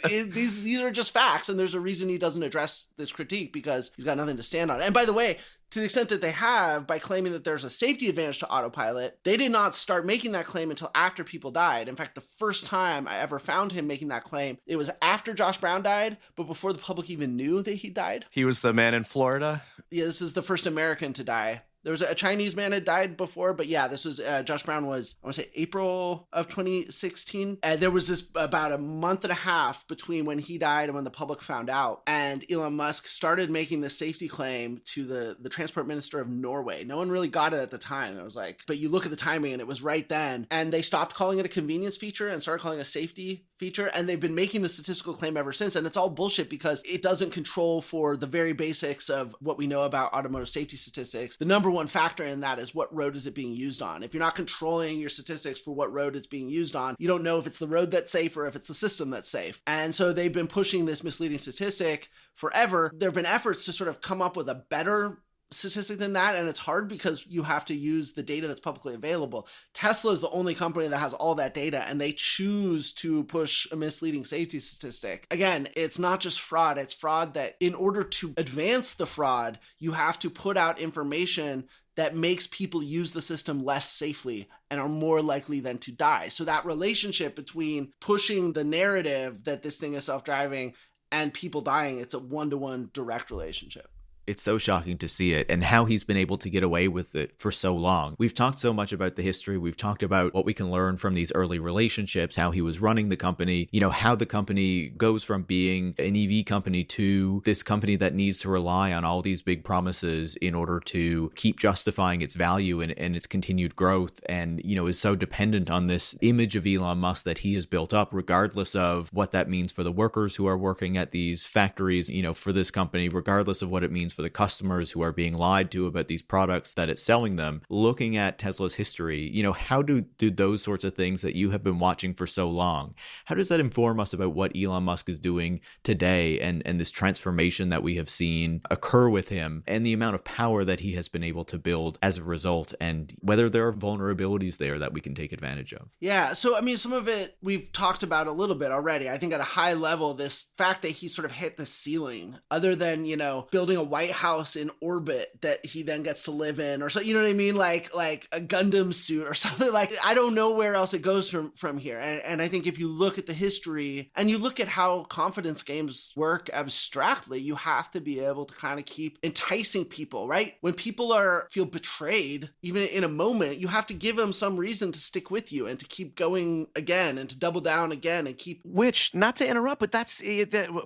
These are just facts, and there's a reason he doesn't address this critique because he's got nothing to stand on. And by the way, to the extent that they have, by claiming that there's a safety advantage to autopilot, they did not start making that claim until after people died. In fact, the first time I ever found him making that claim, it was after Josh Brown died, but before the public even knew that he died. He was the man in Florida? Yeah, this is the first American to die. There was a Chinese man had died before, but yeah, this was Josh Brown was, I want to say April of 2016. And there was this about a month and a half between when he died and when the public found out. And Elon Musk started making this safety claim to the transport minister of Norway. No one really got it at the time. It was like, but you look at the timing and it was right then. And they stopped calling it a convenience feature and started calling it a safety feature. And they've been making the statistical claim ever since. And it's all bullshit because it doesn't control for the very basics of what we know about automotive safety statistics. The number one factor in that is what road is it being used on. If you're not controlling your statistics for what road it's being used on, you don't know if it's the road that's safe or if it's the system that's safe. And so they've been pushing this misleading statistic forever. There have been efforts to sort of come up with a better statistic than that, and it's hard because you have to use the data that's publicly available. Tesla is the only company that has all that data, and they choose to push a misleading safety statistic. Again, it's not just fraud, it's fraud that in order to advance the fraud, you have to put out information that makes people use the system less safely and are more likely than to die. So that relationship between pushing the narrative that this thing is self-driving and people dying, it's a one-to-one direct relationship. It's so shocking to see it and how he's been able to get away with it for so long. We've talked so much about the history. We've talked about what we can learn from these early relationships, how he was running the company, how the company goes from being an EV company to this company that needs to rely on all these big promises in order to keep justifying its value and its continued growth, and, is so dependent on this image of Elon Musk that he has built up, regardless of what that means for the workers who are working at these factories, for this company, regardless of what it means for the customers who are being lied to about these products that it's selling them. Looking at Tesla's history, how do those sorts of things that you have been watching for so long, how does that inform us about what Elon Musk is doing today and this transformation that we have seen occur with him and the amount of power that he has been able to build as a result, and whether there are vulnerabilities there that we can take advantage of? Yeah, so some of it we've talked about a little bit already. I think at a high level, this fact that he sort of hit the ceiling, other than, building a White House in orbit that he then gets to live in, or so, you know what I mean? Like a Gundam suit or something. Like, I don't know where else it goes from here. And I think if you look at the history and you look at how confidence games work abstractly, you have to be able to kind of keep enticing people, right? When people feel betrayed, even in a moment, you have to give them some reason to stick with you and to keep going again and to double down again and keep. Which, not to interrupt, but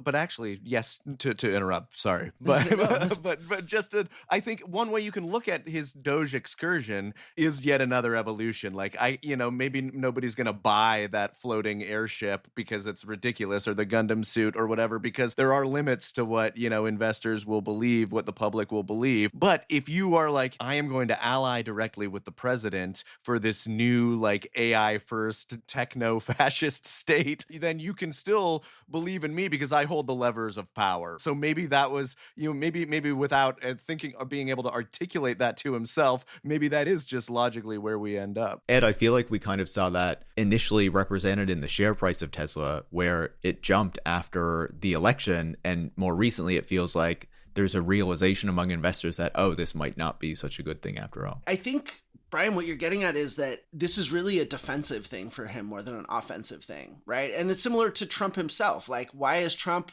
but actually, yes, to interrupt, sorry. But just I think one way you can look at his Doge excursion is yet another evolution. Like, maybe nobody's going to buy that floating airship because it's ridiculous, or the Gundam suit or whatever, because there are limits to what, investors will believe, what the public will believe. But if you are like, I am going to ally directly with the president for this new, like, AI first techno-fascist state, then you can still believe in me because I hold the levers of power. So maybe that was, maybe without thinking or being able to articulate that to himself, maybe that is just logically where we end up. Ed, I feel like we kind of saw that initially represented in the share price of Tesla, where it jumped after the election, and more recently it feels like there's a realization among investors that, this might not be such a good thing after all. I think, Brian, what you're getting at is that this is really a defensive thing for him more than an offensive thing, right? And it's similar to Trump himself. Like, why did Trump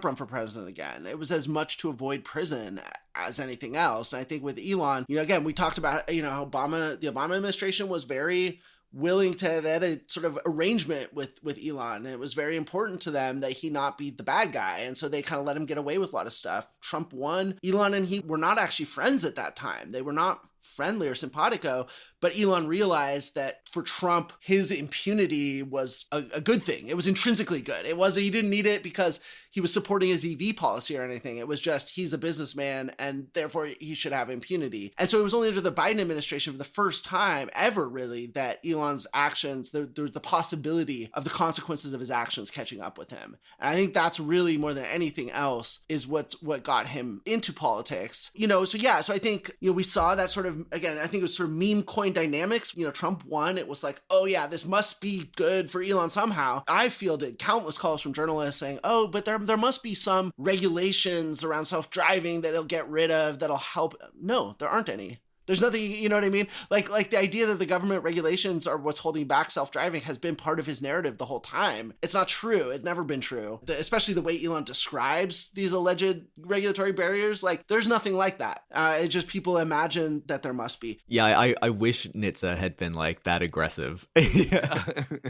run for president again? It was as much to avoid prison as anything else. And I think with Elon, again, we talked about, the Obama administration was very willing to have a sort of arrangement with Elon. And it was very important to them that he not be the bad guy. And so they kind of let him get away with a lot of stuff. Trump won. Elon and he were not actually friends at that time. They were not friendly or simpatico, but Elon realized that for Trump, his impunity was a good thing. It was intrinsically good. He didn't need it because he was supporting his EV policy or anything. It was just, he's a businessman and therefore he should have impunity. And so it was only under the Biden administration for the first time ever, really, that Elon's actions, there was the possibility of the consequences of his actions catching up with him. And I think that's really, more than anything else, is what got him into politics. So I think, we saw that sort of, again, I think it was sort of meme coin dynamics. Trump won. It was like, oh yeah, this must be good for Elon somehow. I fielded countless calls from journalists saying, but there must be some regulations around self-driving that he'll get rid of that'll help. No, there aren't any. There's nothing, you know what I mean? Like the idea that the government regulations are what's holding back self-driving has been part of his narrative the whole time. It's not true. It's never been true. Especially the way Elon describes these alleged regulatory barriers. Like, there's nothing like that. It's just people imagine that there must be. Yeah, I wish NHTSA had been like that aggressive.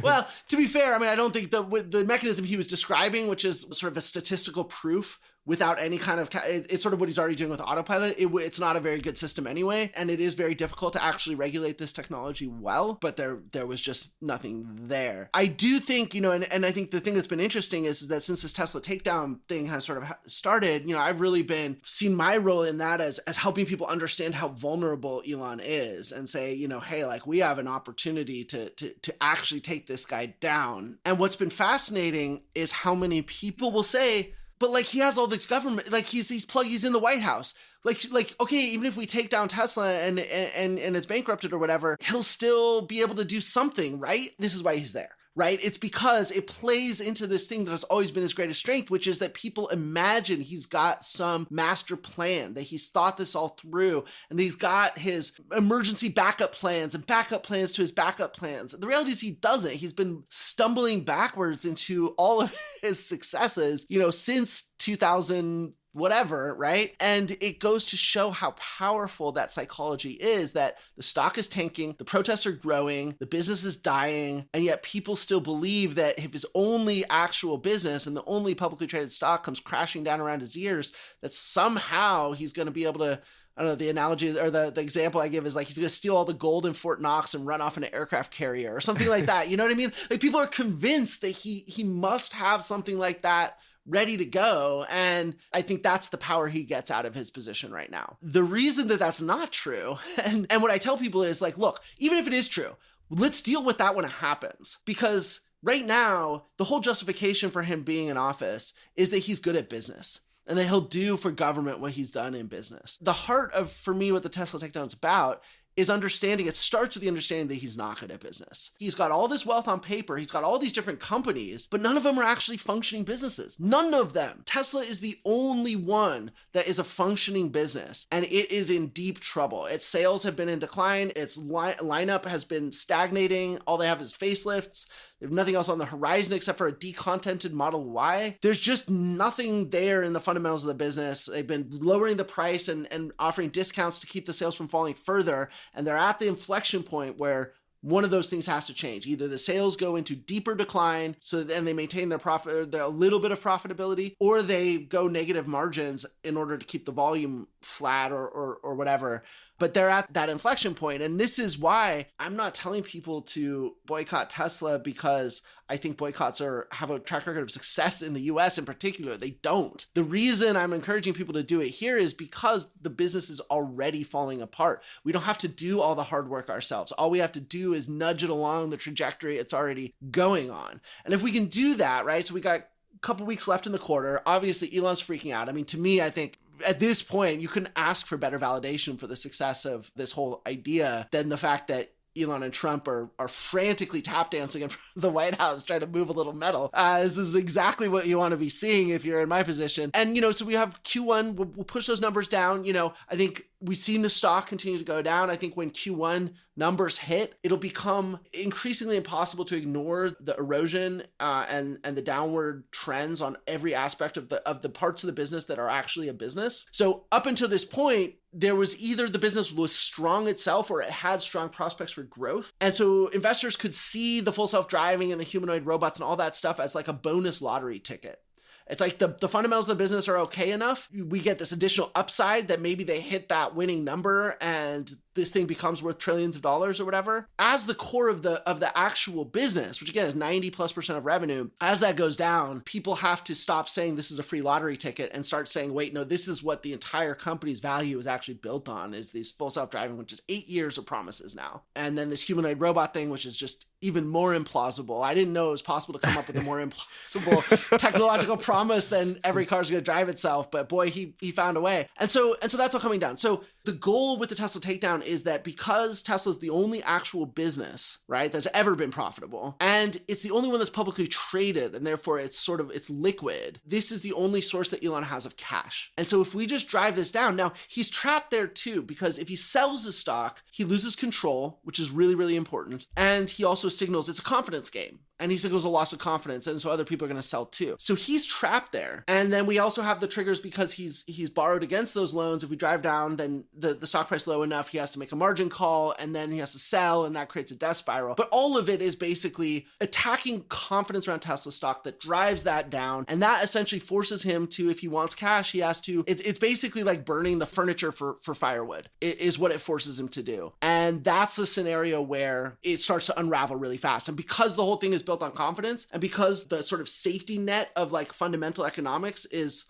Well, to be fair, I don't think the mechanism he was describing, which is sort of a statistical proof without any kind of, it's sort of what he's already doing with autopilot. It's not a very good system anyway, and it is very difficult to actually regulate this technology well, but there was just nothing there. I do think, and I think the thing that's been interesting is that since this Tesla takedown thing has sort of started, I've really seen my role in that as helping people understand how vulnerable Elon is and say, hey, like, we have an opportunity to actually take this guy down. And what's been fascinating is how many people will say, But like, he has all this government, like he's in the White House. Like, okay, even if we take down Tesla and it's bankrupted or whatever, he'll still be able to do something, right? This is why he's there. Right? It's because it plays into this thing that has always been his greatest strength, which is that people imagine he's got some master plan, that he's thought this all through, and he's got his emergency backup plans and backup plans to his backup plans. The reality is he doesn't. He's been stumbling backwards into all of his successes, since 2000 whatever, right? And it goes to show how powerful that psychology is, that the stock is tanking, the protests are growing, the business is dying, and yet people still believe that if his only actual business and the only publicly traded stock comes crashing down around his ears, that somehow he's going to be able to, I don't know, the analogy or the example I give is like he's going to steal all the gold in Fort Knox and run off in an aircraft carrier or something like that. You know what I mean? Like, people are convinced that he must have something like that ready to go. And I think that's the power he gets out of his position right now. The reason that that's not true, and what I tell people is like, look, even if it is true, let's deal with that when it happens. Because right now, the whole justification for him being in office is that he's good at business and that he'll do for government what he's done in business. The heart of, for me, what the Tesla takedown is about is understanding, it starts with the understanding that he's not good at business. He's got all this wealth on paper, he's got all these different companies, but none of them are actually functioning businesses. None of them. Tesla is the only one that is a functioning business, and it is in deep trouble. Its sales have been in decline, its lineup has been stagnating, all they have is facelifts. They have nothing else on the horizon except for a decontented Model Y. There's just nothing there in the fundamentals of the business. They've been lowering the price and offering discounts to keep the sales from falling further. And they're at the inflection point where one of those things has to change. Either the sales go into deeper decline, so then they maintain their profit, a little bit of profitability, or they go negative margins in order to keep the volume flat or whatever. But they're at that inflection point. And this is why I'm not telling people to boycott Tesla, because I think boycotts have a track record of success in the US in particular. They don't. The reason I'm encouraging people to do it here is because the business is already falling apart. We don't have to do all the hard work ourselves. All we have to do is nudge it along the trajectory it's already going on. And if we can do that, right? So we got a couple weeks left in the quarter. Obviously, Elon's freaking out. I mean, to me, I think at this point, you couldn't ask for better validation for the success of this whole idea than the fact that Elon and Trump are frantically tap dancing in front of the White House trying to move a little metal. This is exactly what you want to be seeing if you're in my position. And, so we have Q1, we'll push those numbers down. I think we've seen the stock continue to go down. I think when Q1 numbers hit, it'll become increasingly impossible to ignore the erosion and the downward trends on every aspect of the parts of the business that are actually a business. So up until this point, there was either the business was strong itself or it had strong prospects for growth. And so investors could see the full self-driving and the humanoid robots and all that stuff as like a bonus lottery ticket. It's like the fundamentals of the business are okay enough. We get this additional upside that maybe they hit that winning number and this thing becomes worth trillions of dollars or whatever. As the core of the actual business, which again is 90+% of revenue, as that goes down, people have to stop saying this is a free lottery ticket and start saying, wait, no, this is what the entire company's value is actually built on, is these full self-driving, which is 8 years of promises now. And then this humanoid robot thing, which is just even more implausible. I didn't know it was possible to come up with a more implausible technological promise than every car's going to drive itself. But boy, he found a way. And so that's all coming down. So the goal with the Tesla takedown is that because Tesla's the only actual business, right, that's ever been profitable, and it's the only one that's publicly traded, and therefore it's liquid, this is the only source that Elon has of cash. And so if we just drive this down, now he's trapped there too, because if he sells his stock, he loses control, which is really, really important. And he also signals it's a confidence game. And he signals a loss of confidence, and so other people are going to sell too. So he's trapped there. And then we also have the triggers because he's borrowed against those loans. If we drive down, then the stock price low enough, he has to make a margin call, and then he has to sell, and that creates a death spiral. But all of it is basically attacking confidence around Tesla stock that drives that down, and that essentially forces him to, if he wants cash, he has to. It's basically like burning the furniture for firewood. It is what it forces him to do, and that's the scenario where it starts to unravel really fast. And because the whole thing is built on confidence, and because the sort of safety net of like fundamental economics is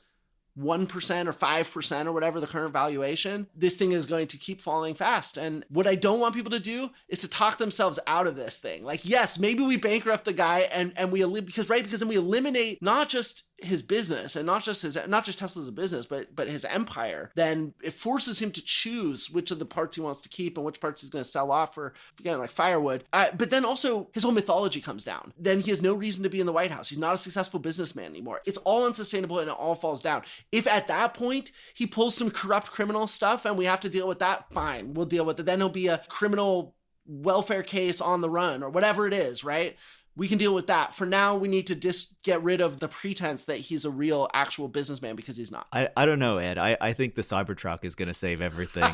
1% or 5% or whatever the current valuation, this thing is going to keep falling fast. And what I don't want people to do is to talk themselves out of this thing. Like, yes, maybe we bankrupt the guy and we because then we eliminate not just his business, and not just Tesla as a business, but his empire, then it forces him to choose which of the parts he wants to keep and which parts he's going to sell off for, again, like firewood. But then also his whole mythology comes down. Then he has no reason to be in the White House. He's not a successful businessman anymore. It's all unsustainable and it all falls down. If at that point he pulls some corrupt criminal stuff and we have to deal with that, fine, we'll deal with it. Then he'll be a criminal welfare case on the run or whatever it is, right? We can deal with that. For now, we need to just get rid of the pretense that he's a real, actual businessman, because he's not. I don't know, Ed. I think the Cybertruck is going to save everything.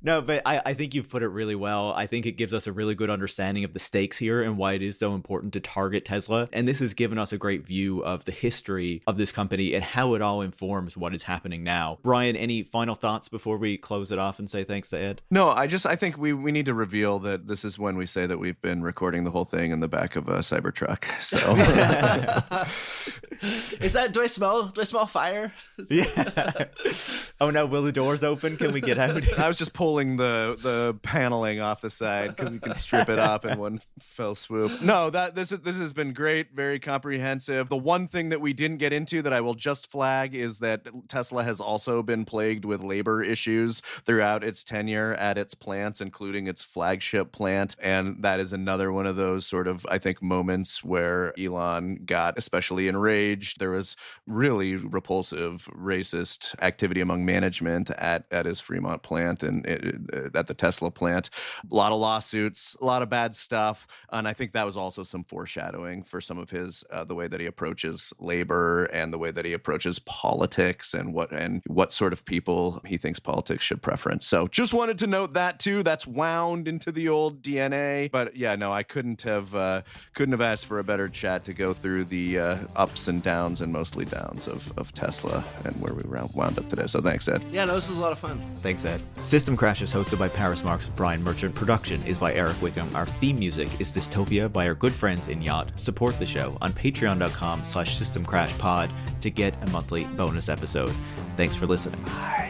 No, but I think you've put it really well. I think it gives us a really good understanding of the stakes here and why it is so important to target Tesla. And this has given us a great view of the history of this company and how it all informs what is happening now. Brian, any final thoughts before we close it off and say thanks to Ed? No, I think we need to reveal that this is when we say that we've been recording the whole thing in the back of a Cybertruck. So is that, do I smell fire? Yeah. Oh no, will the doors open? Can we get out? I was just pulling the paneling off the side because you can strip it off in one fell swoop. No, this has been great, very comprehensive. The one thing that we didn't get into that I will just flag is that Tesla has also been plagued with labor issues throughout its tenure at its plants, including its flagship plant. And that is another one of those sort of, I think, moments where Elon got especially enraged. There was really repulsive racist activity among management at his Fremont plant and at the Tesla plant. A lot of lawsuits, a lot of bad stuff. And I think that was also some foreshadowing for some of his, the way that he approaches labor and the way that he approaches politics and what sort of people he thinks politics should preference. So just wanted to note that too. That's wound into the old DNA. But yeah, no, I couldn't have asked for a better chat to go through the ups and downs and mostly downs of Tesla and where we wound up today. So thanks, Ed. Yeah, no, this was a lot of fun. Thanks, Ed. System Crash is hosted by Paris Marks and Brian Merchant. Production is by Eric Wickham. Our theme music is Dystopia by our good friends in Yacht. Support the show on patreon.com/systemcrashpod to get a monthly bonus episode. Thanks for listening. Bye.